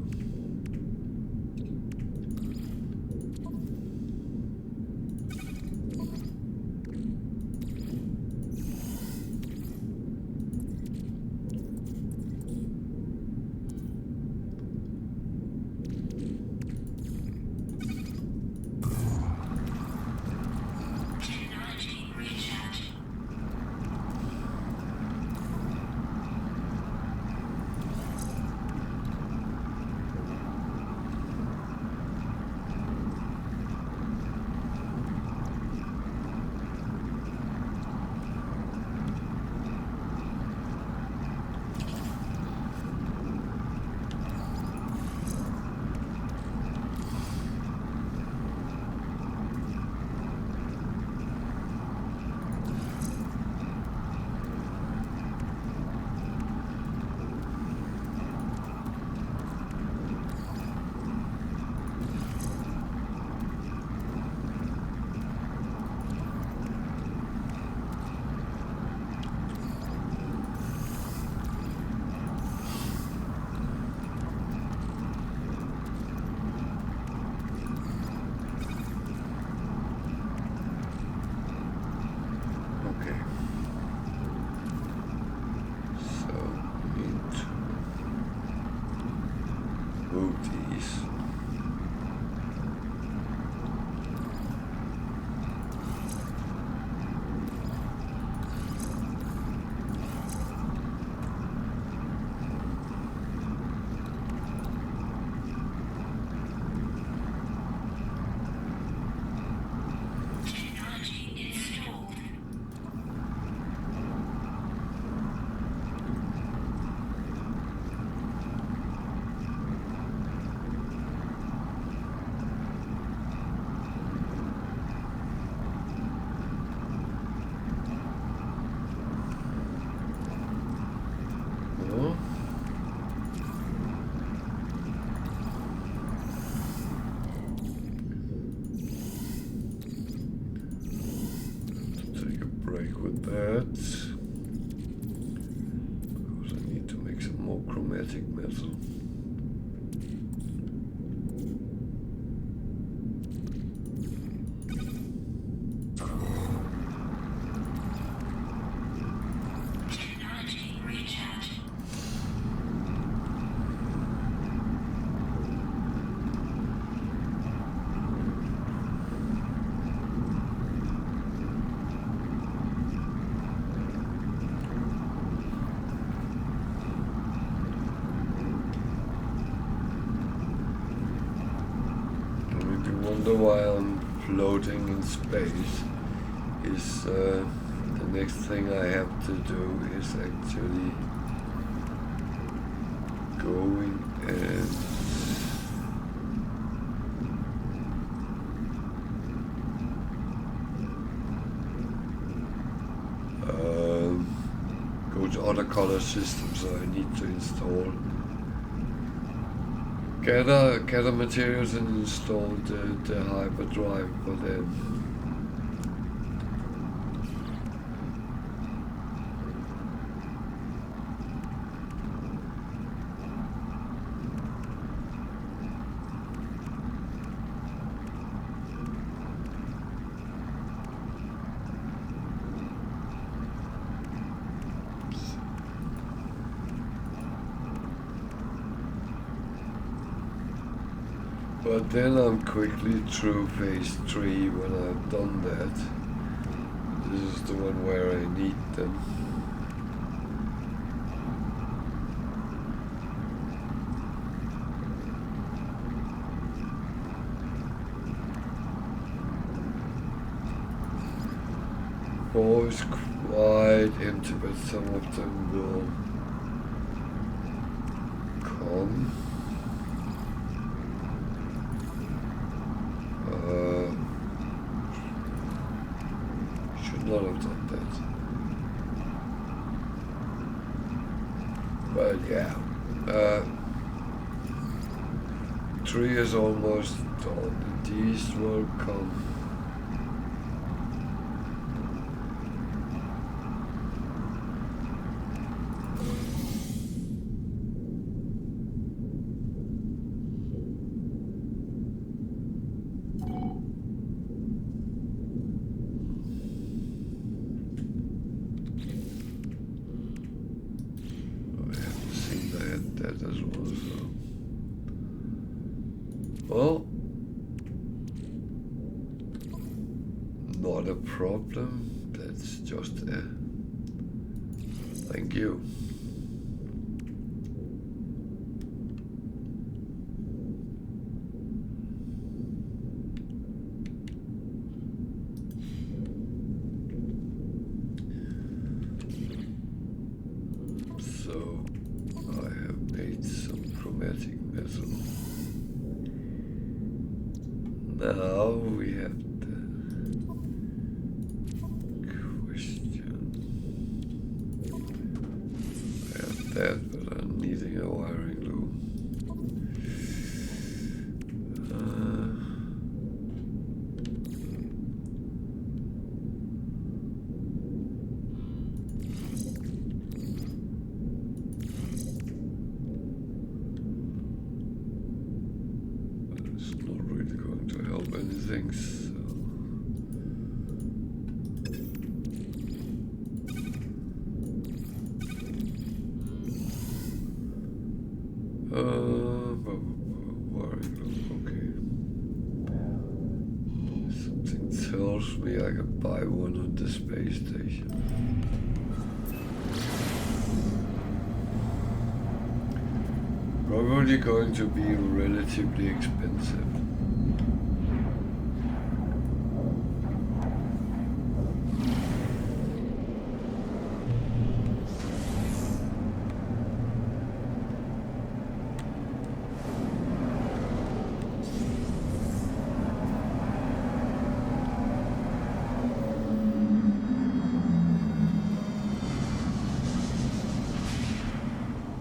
Because I need to make some more chromatic metal. Wonder why I'm floating in space is the next thing I have to do is actually going and go to other color systems. So I need to install gather materials and install the hyperdrive for them. But then I'm quickly through phase 3 when I've done that. This is the one where I need them. Always quite empty, but some of them will come. Should not have done that. But yeah, 3 is almost done. These will come. Well, not a problem. That's just a thank you. So I have made some chromatic metal. Now we have the question. I have that, but I'm needing a wiring loom. It's not really going to help anything, so. Wiring loom, okay. Something tells me I can buy one on the space station. Probably going to be relatively expensive.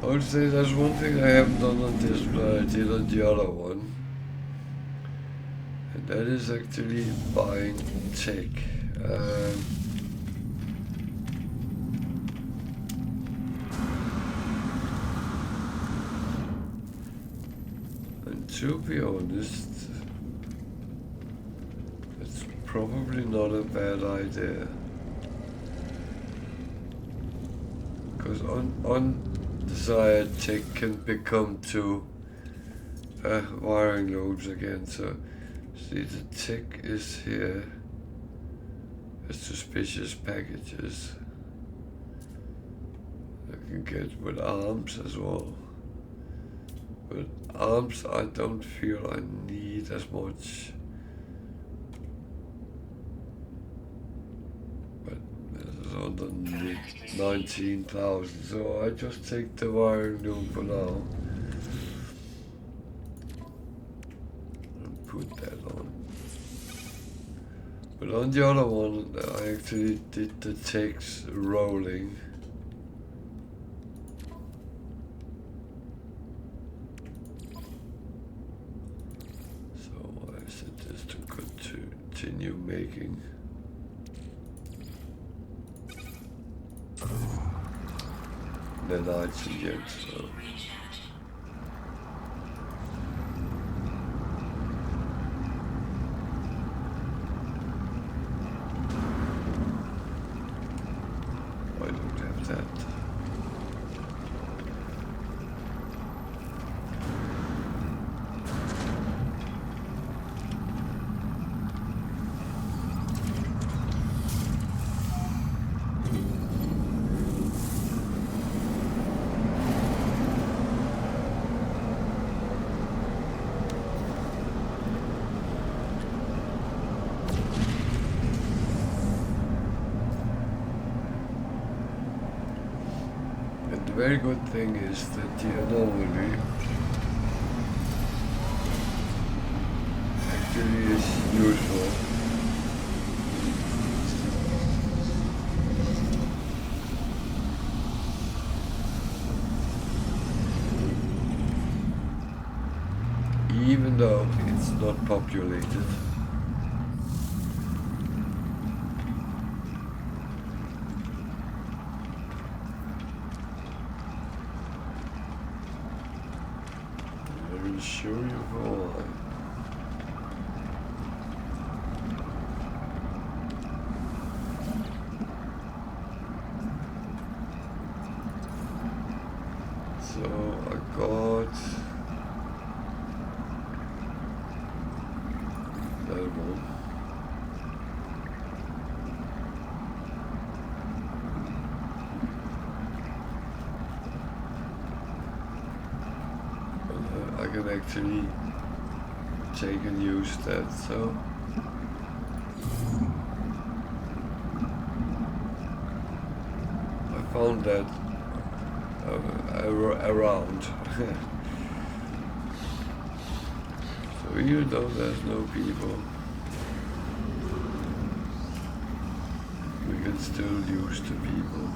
I would say that's one thing I haven't done on this, but I did on the other one. And that is actually buying tech. And to be honest, it's probably not a bad idea. Because undesired tech can become to wiring loops again. So see, the tech is here as suspicious packages. I can get with arms as well. But arms I don't feel I need as much. But this is under 19,000, so I just take the wiring loom for now. And put that on. But on the other one, I actually did the text rolling. So I said this to continue making. Then I suggest so. I don't have that. The very good thing is that the anomaly actually is useful. Even though it's not populated. I will show you why. So I got that one. I can actually take and use that, so I found that around. So even though there's no people, we can still use the people.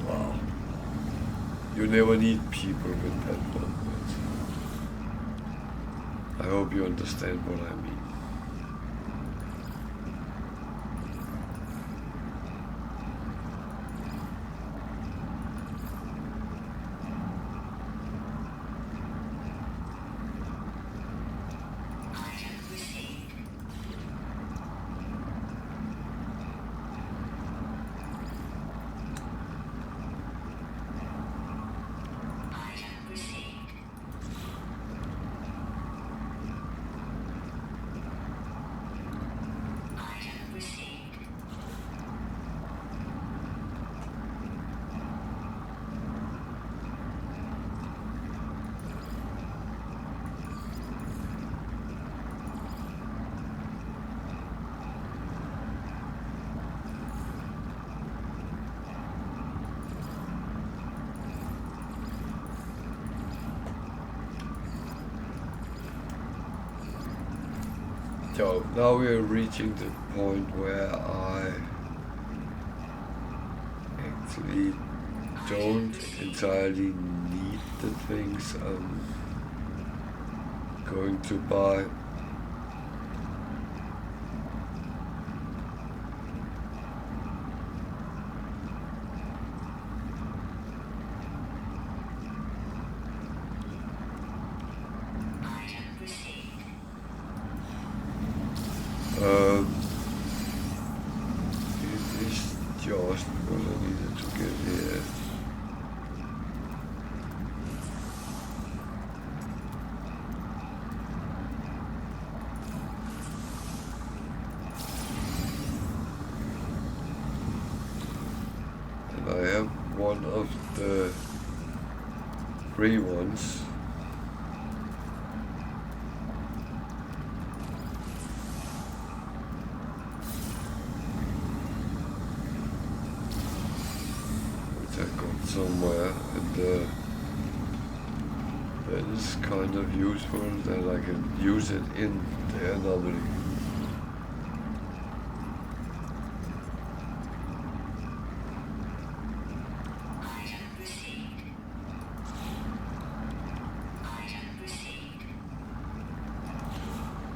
Wow. You never need people with that one, but I hope you understand what I mean. So now we are reaching the point where I actually don't entirely need the things I'm going to buy. It is just what I needed to get here. And I have one of the free ones. Somewhere, and that is kind of useful that I can use it in the anomaly.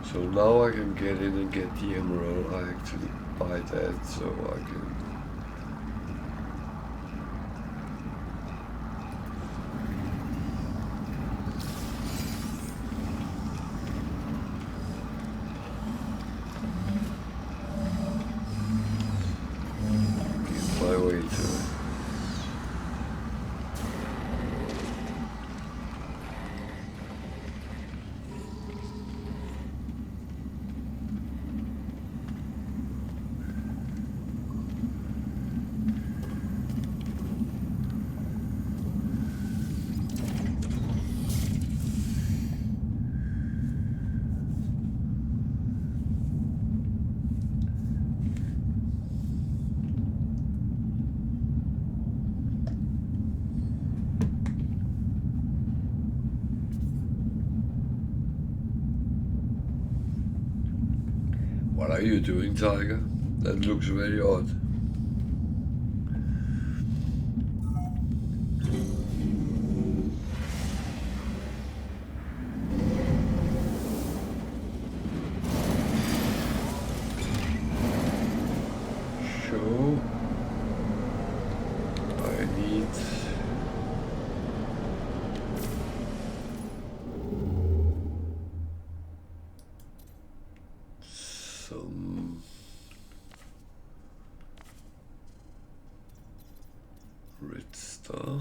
So now I can get in and get the emerald. I actually buy that so I can. My way to it. are you doing, Tiger? That looks very odd. So I need some red star.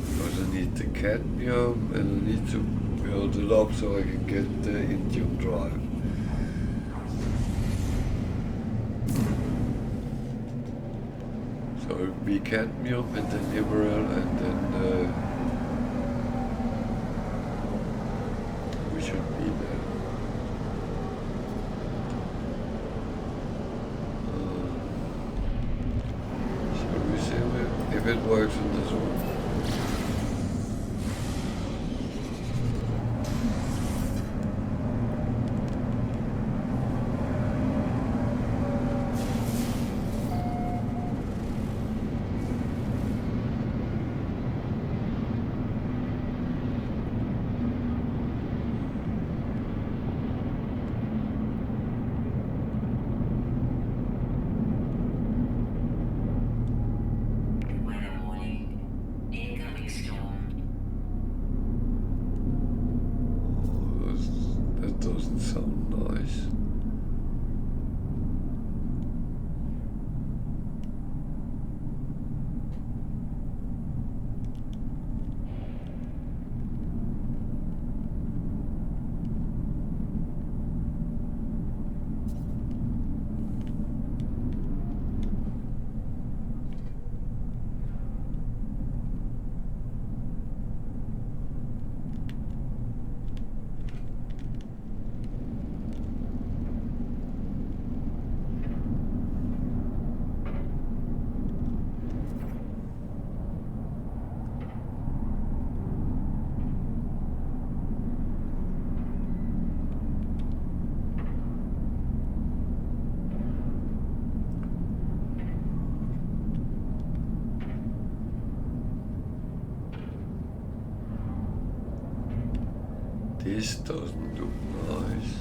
Because I need the cadmium and I need to build it up so I can get the indium drive. So it would be cadmium and then emerald and then we should be there. Shall we see if it works in this one? Weather warning. Incoming storm. That doesn't sound nice. This doesn't look nice.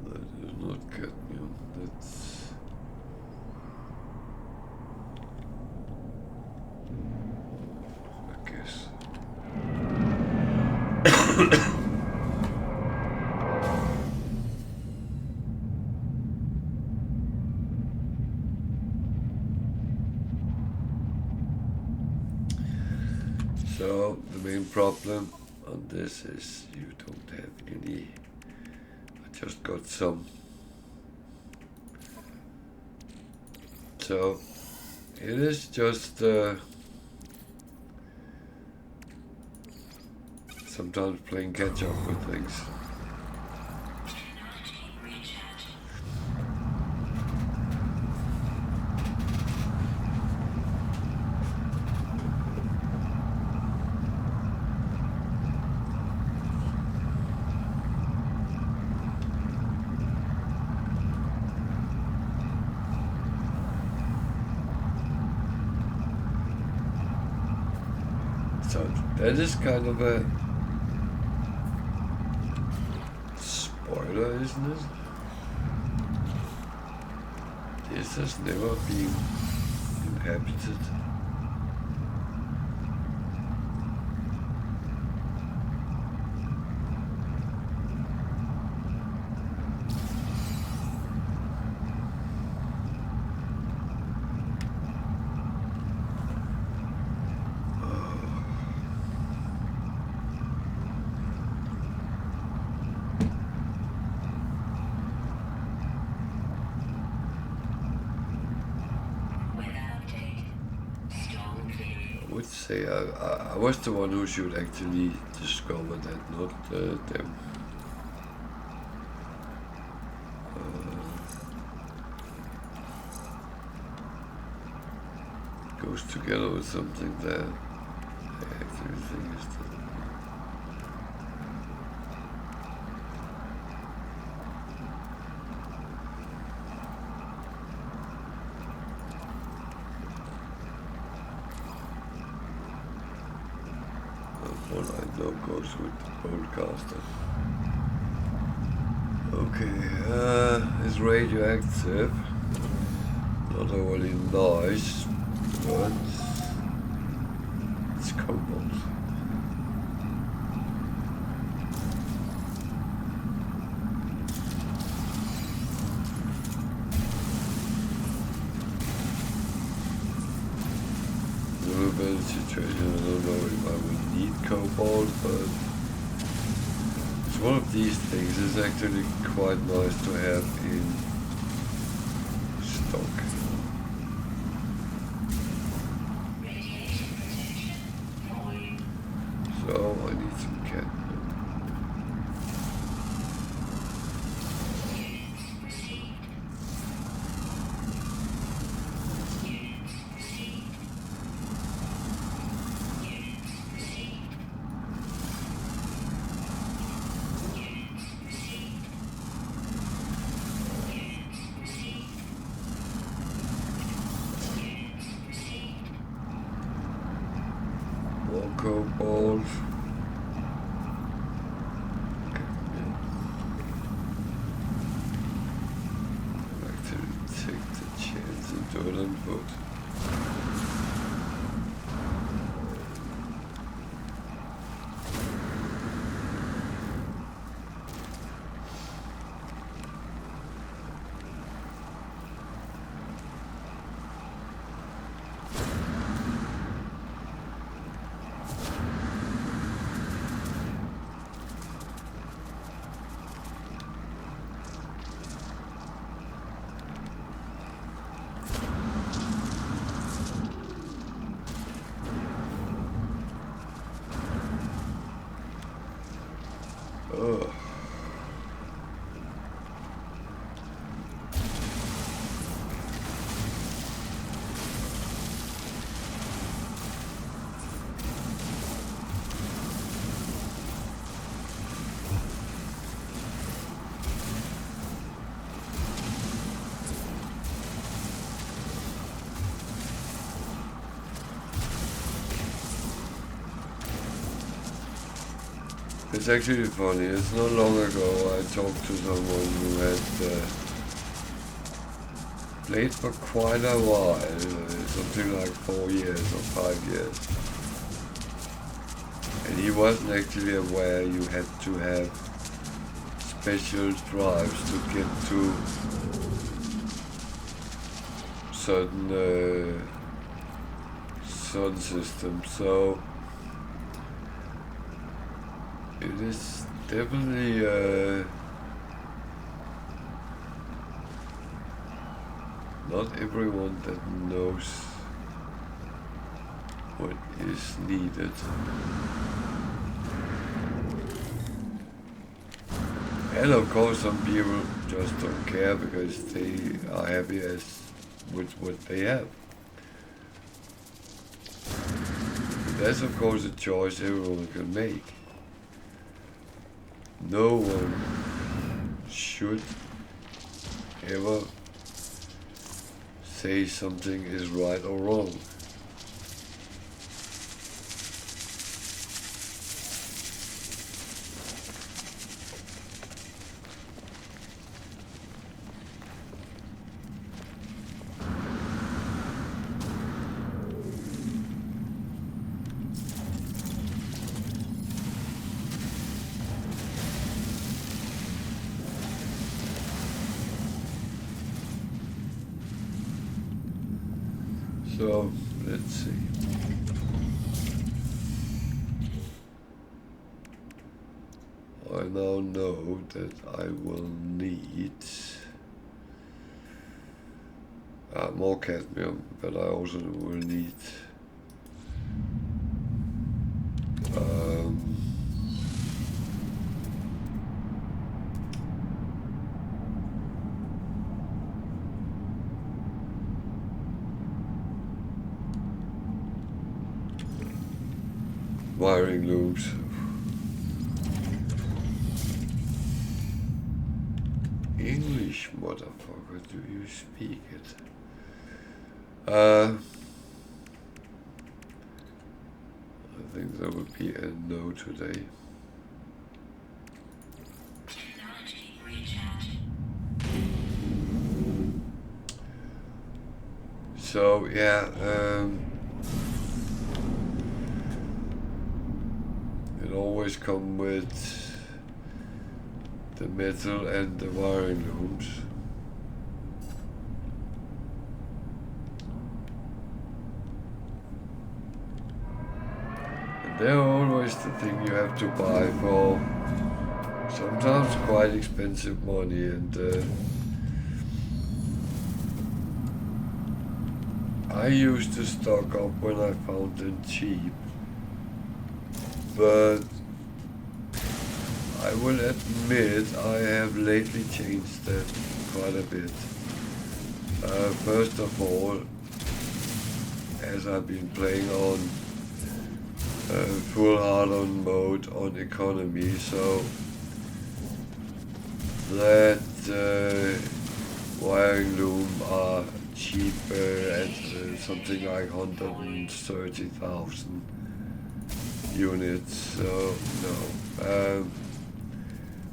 That is not cadmium. That's I guess. So the main problem on this is you don't have any. I just got some. So it is just sometimes playing catch up with things. Energy recharge. So that is kind of a spoiler, isn't it? This has never been inhabited. Weather update. say I was the one who should actually discover that, not them. Goes together with something there. I actually think is that. What I know goes with the broadcaster. Okay, it's radioactive. Not overly nice, but it's cobalt. A little bit of situation, I don't know if I would need cobalt, but it's one of these things. It's actually quite nice to have in stock. So I need some cadmium. More cobalt. Take the chance and do it on foot. Ugh. It's actually funny. It's not long ago I talked to someone who had played for quite a while, something like 4 years or 5 years. And he wasn't actually aware you had to have special drives to get to certain sun systems. So it is definitely not everyone that knows what is needed. And of course some people just don't care because they are happy with what they have. That's of course a choice everyone can make. No one should ever say something is right or wrong. So, let's see. I now know that I will need more cadmium, but I also will need wiring loops. English, motherfucker, do you speak it? I think that would be a no today. Technology recharge. So yeah, it always comes with the metal and the wiring loops. And they're always the thing you have to buy for sometimes quite expensive money, and I used to stock up when I found them cheap, but I will admit I have lately changed that quite a bit. First of all, as I've been playing on full hard-on mode on economy, so that wiring loom are cheaper at something like 130,000 units, so no.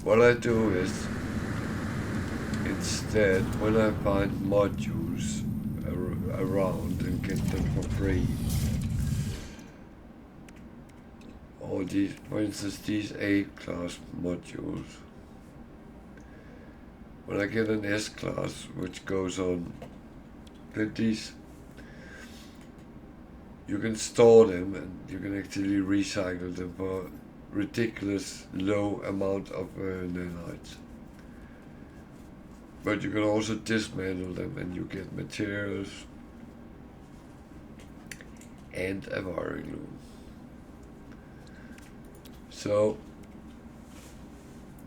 What I do is, instead, when I find modules around and get them for free, or these, for instance, these A-class modules, when I get an S-class which goes on, then these, you can store them and you can actually recycle them for ridiculous low amount of nanites. But you can also dismantle them and you get materials and a wiring loom. So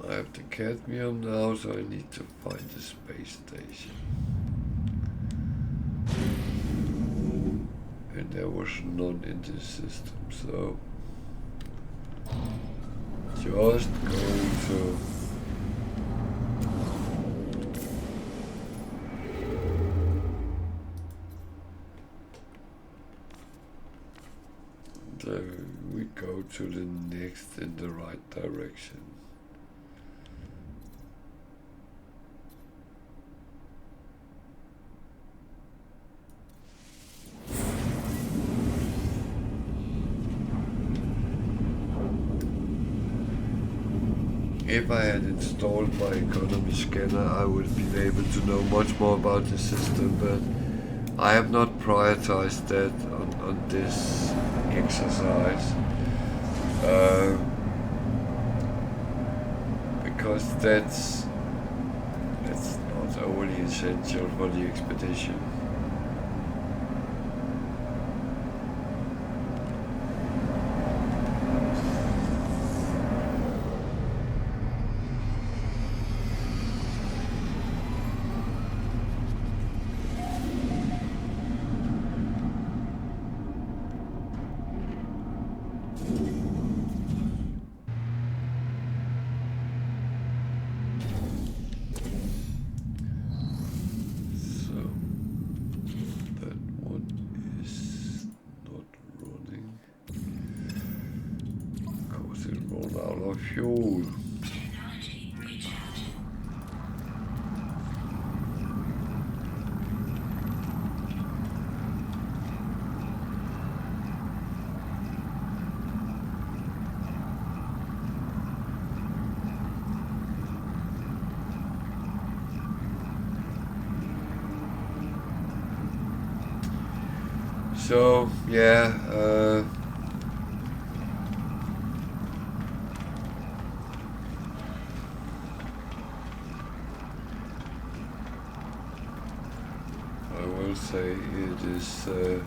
I have the cadmium now, so I need to find the space station. And there was none in this system, so just going to we go to the next in the right direction. If I had installed my economy scanner, I would have been able to know much more about the system, but I have not prioritized that on this exercise, because that's not only essential for the expedition. Fuel. Technology recharge. So yeah, I will say it is I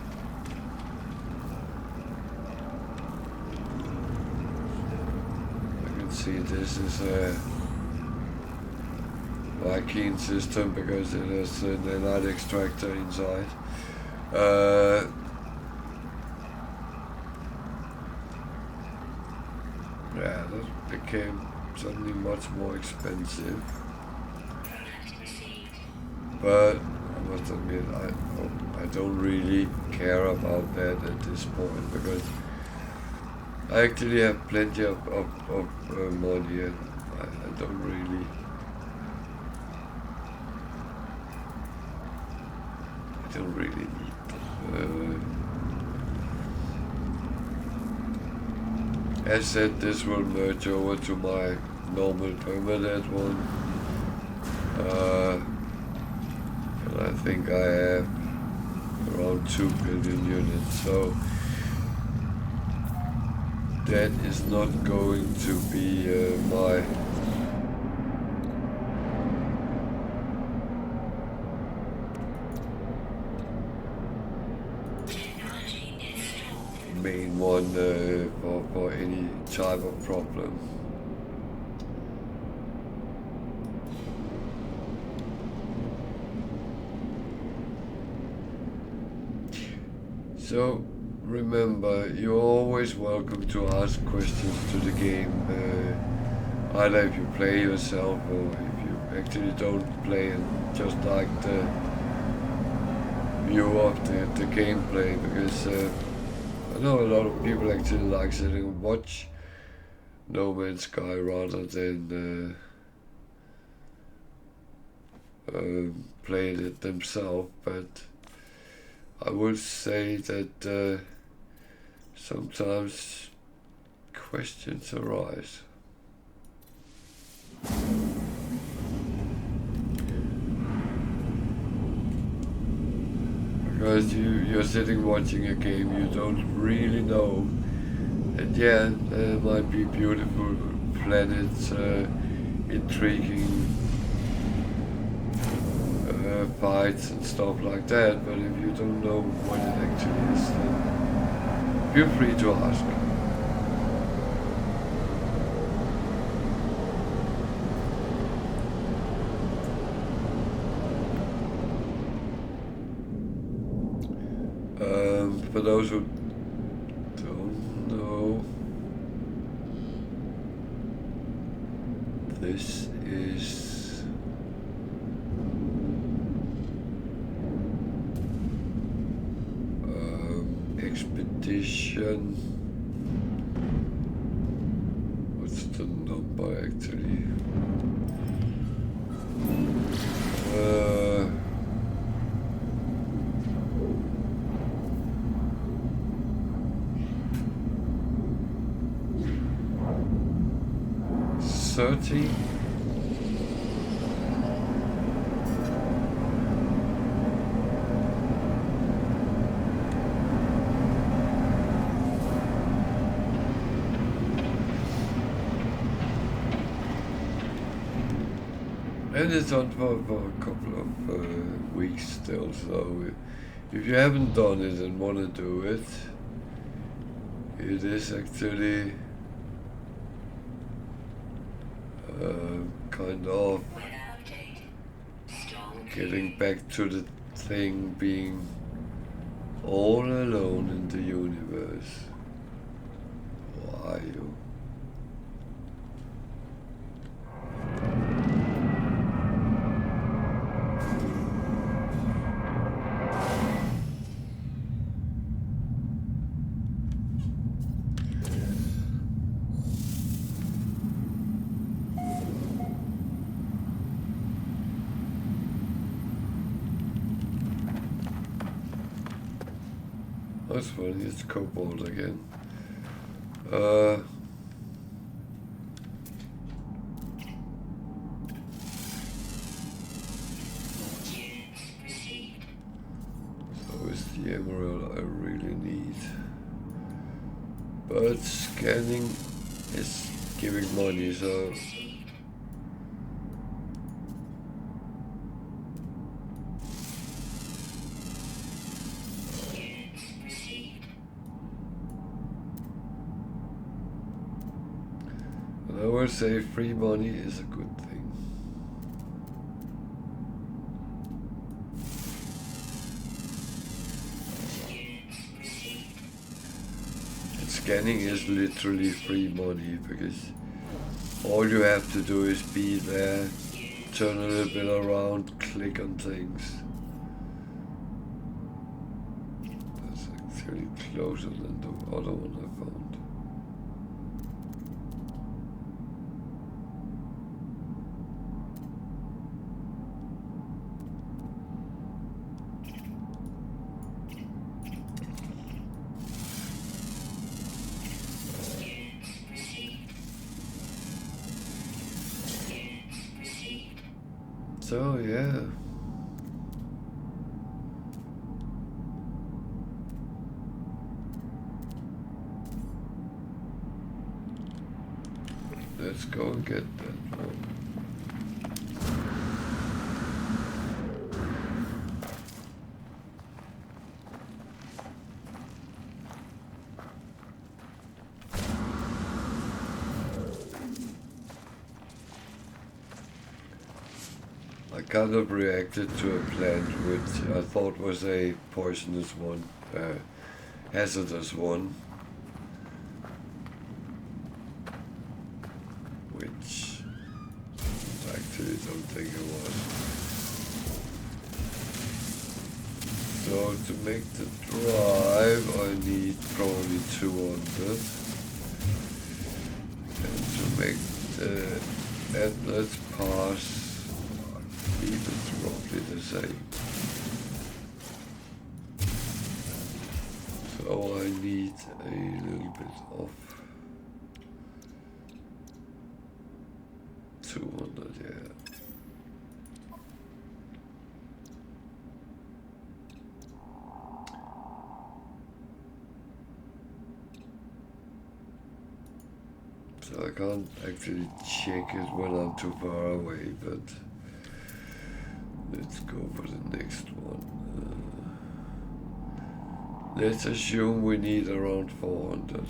can see this is a Viking system because it has a nanite extractor inside. Yeah, that became suddenly much more expensive. Product received. But I must admit, I don't really care about that at this point because I actually have plenty of money and I don't really. I don't really need as said, this will merge over to my normal permanent one. And I think I have around 2 billion units, so that is not going to be my Technology installed. main one for any type of problem. So remember, you're always welcome to ask questions to the game, either if you play yourself or if you actually don't play and just like the view of the gameplay, because I know a lot of people actually like sitting and watch No Man's Sky rather than playing it themselves, but I will say that sometimes questions arise. Because you're sitting watching a game you don't really know, and yeah, there might be beautiful planets, intriguing fights and stuff like that, but if you don't know what it actually is, then feel free to ask. For those who don't know, this is expedition. What's the number actually? Uh, 30. And it's on for a couple of weeks still, so if you haven't done it and want to do it, it is actually kind of getting back to the thing being all alone in the universe. Why you? That's funny, it's cobalt again. So is the emerald I really need. But scanning is giving money, so I would say free money is a good thing. It's scanning is literally free money because all you have to do is be there, turn a little bit around, click on things. That's actually closer than the other one I found. So yeah. Let's go and get that one. I kind of reacted to a plant which I thought was a poisonous one, hazardous one, which I actually don't think it was. So to make the drive I need probably 200, and to make the Atlas pass it's roughly the same. So I need a little bit of 200, yeah. So I can't actually check it when I'm too far away, but let's go for the next one. Let's assume we need around 400.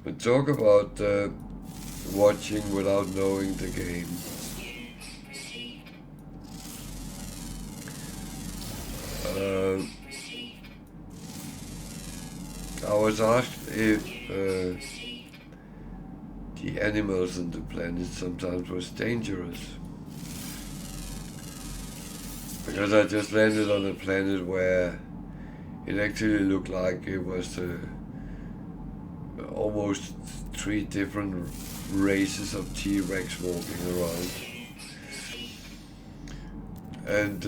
But talk about watching without knowing the game. I was asked if the animals on the planet sometimes was dangerous. Because I just landed on a planet where it actually looked like it was almost 3 different races of T-Rex walking around. And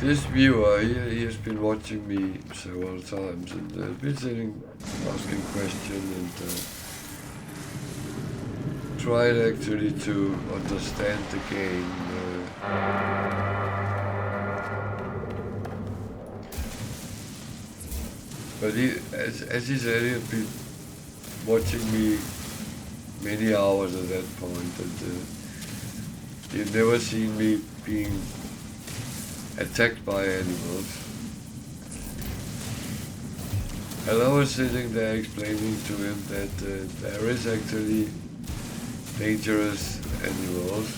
this viewer, he has been watching me several times and been sitting, asking questions and tried actually to understand the game. But he, as he said, he had been watching me many hours at that point, and he'd never seen me being attacked by animals. And I was sitting there explaining to him that there is actually dangerous animals,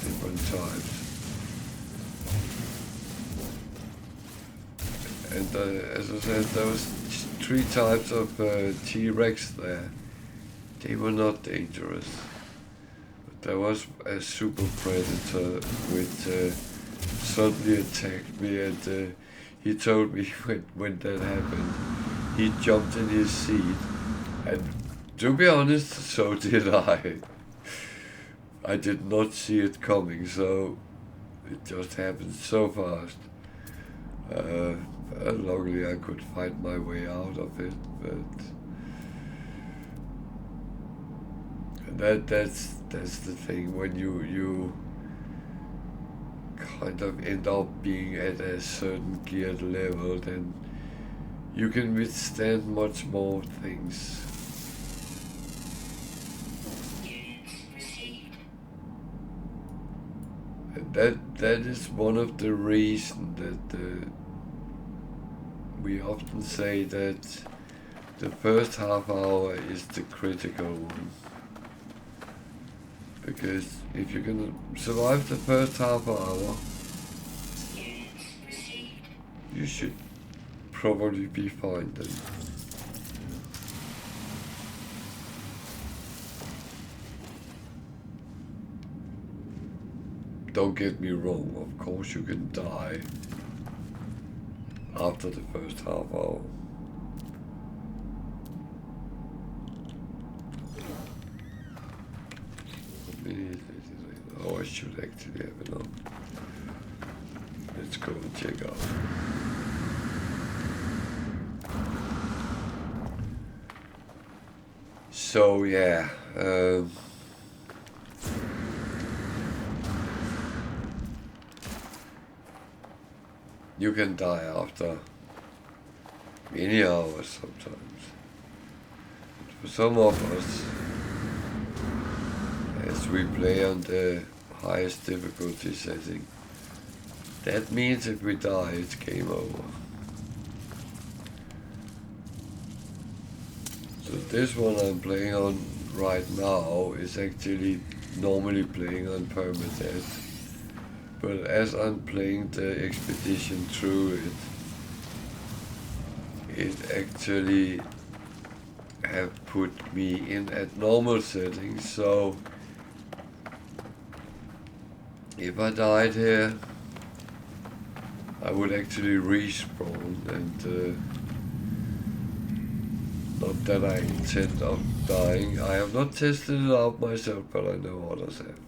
different types. And as I said, there was 3 types of T-Rex there. They were not dangerous. But there was a super predator which suddenly attacked me, and he told me when that happened, he jumped in his seat, and to be honest, so did I. I did not see it coming, so it just happened so fast. Luckily I could fight my way out of it, but that's the thing, when you kind of end up being at a certain geared level, then you can withstand much more things. And that is one of the reasons that we often say that the first half hour is the critical one. Because if you're gonna survive the first half hour, you should probably be fine then. Don't get me wrong, of course you can die after the first half hour. Oh, I should actually have it on. Let's go and check out. So yeah, you can die after many hours sometimes. For some of us, as we play on the highest difficulty setting, that means if we die, it's game over. So this one I'm playing on right now is actually normally playing on permadeath. But as I'm playing the expedition through it actually have put me in at normal settings. So if I died here, I would actually respawn, and not that I intend of dying. I have not tested it out myself, but I know others have.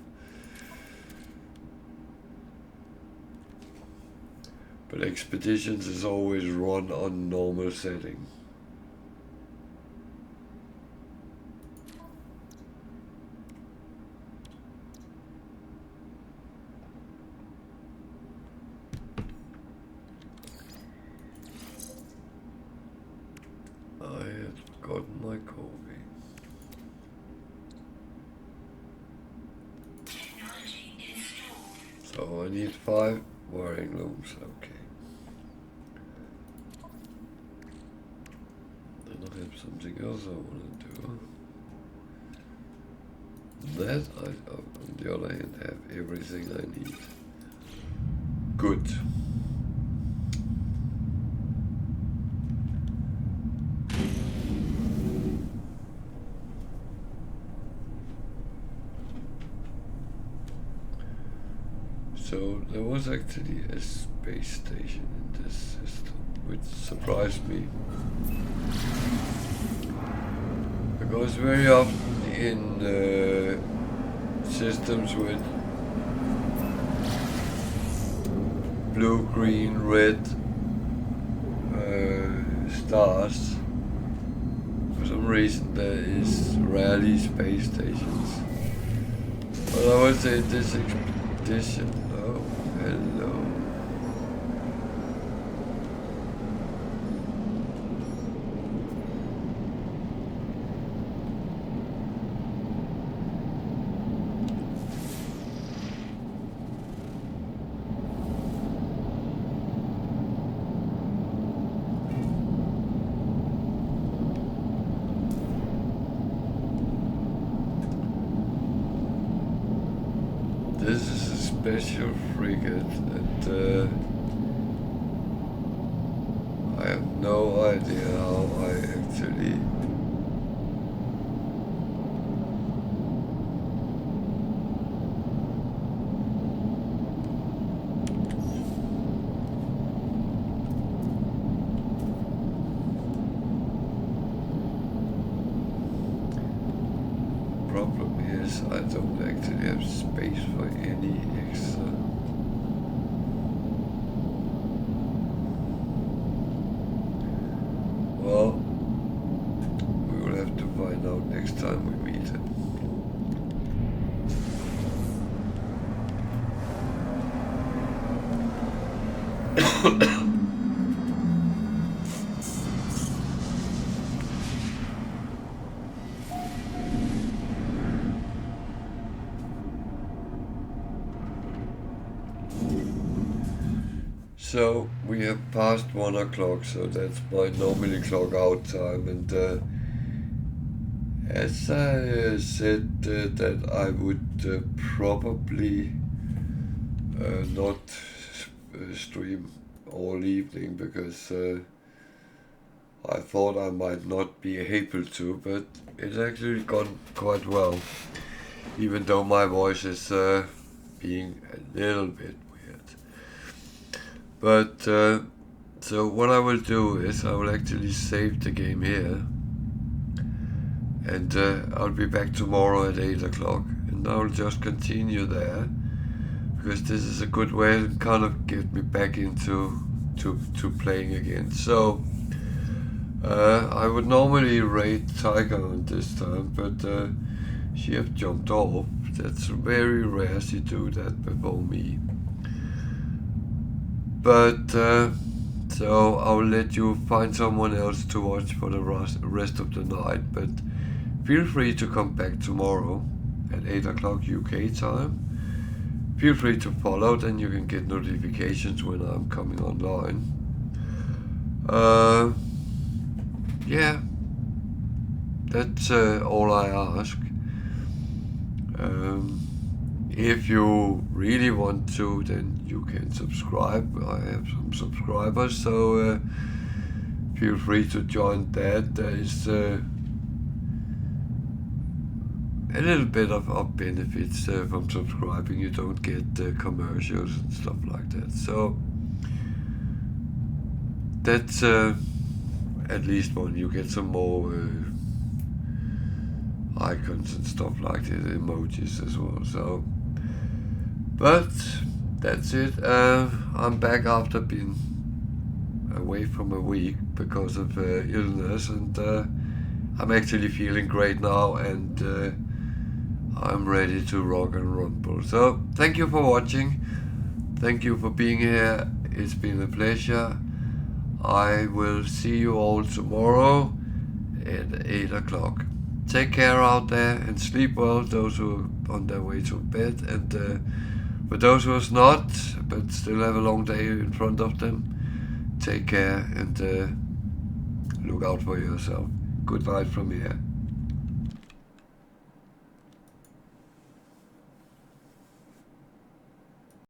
But expeditions is always run on normal setting. I had gotten my coffee. So I need 5 wiring looms, okay. Then I have something else I want to do. That I, on the other hand, have everything I need. Good. So there was actually a space station in this system, which surprised me. Because very often in systems with blue, green, red stars, for some reason there is rarely space stations. But I would say this expedition, oh, hello. This is a special frigate, and I have no idea how I actually problem is I don't actually have space for any extra. Well, we will have to find out next time we meet him. So we have passed 1 o'clock, so that's my normally clock out time, and as I said that I would probably not stream all evening because I thought I might not be able to, but it's actually gone quite well, even though my voice is being a little bit weird. But so what I will do is I will actually save the game here, and I'll be back tomorrow at 8 o'clock, and I'll just continue there, because this is a good way to kind of get me back into to playing again. So I would normally rate Tiger on this time, but she have jumped off. That's very rare she do that before me. But so I'll let you find someone else to watch for the rest of the night. But feel free to come back tomorrow at 8 o'clock UK time. Feel free to follow, then you can get notifications when I'm coming online. Yeah, that's all I ask. If you really want to, then you can subscribe. I have some subscribers, so feel free to join that. There is a little bit of benefits from subscribing. You don't get commercials and stuff like that. So that's at least one. You get some more icons and stuff like that, emojis as well. So, but that's it. I'm back after being away from a week because of illness, and I'm actually feeling great now, and I'm ready to rock and rumble. So thank you for watching. Thank you for being here. It's been a pleasure. I will see you all tomorrow at 8 o'clock. Take care out there and sleep well, those who are on their way to bed, and for those who are not, but still have a long day in front of them, take care and look out for yourself. Good night from here.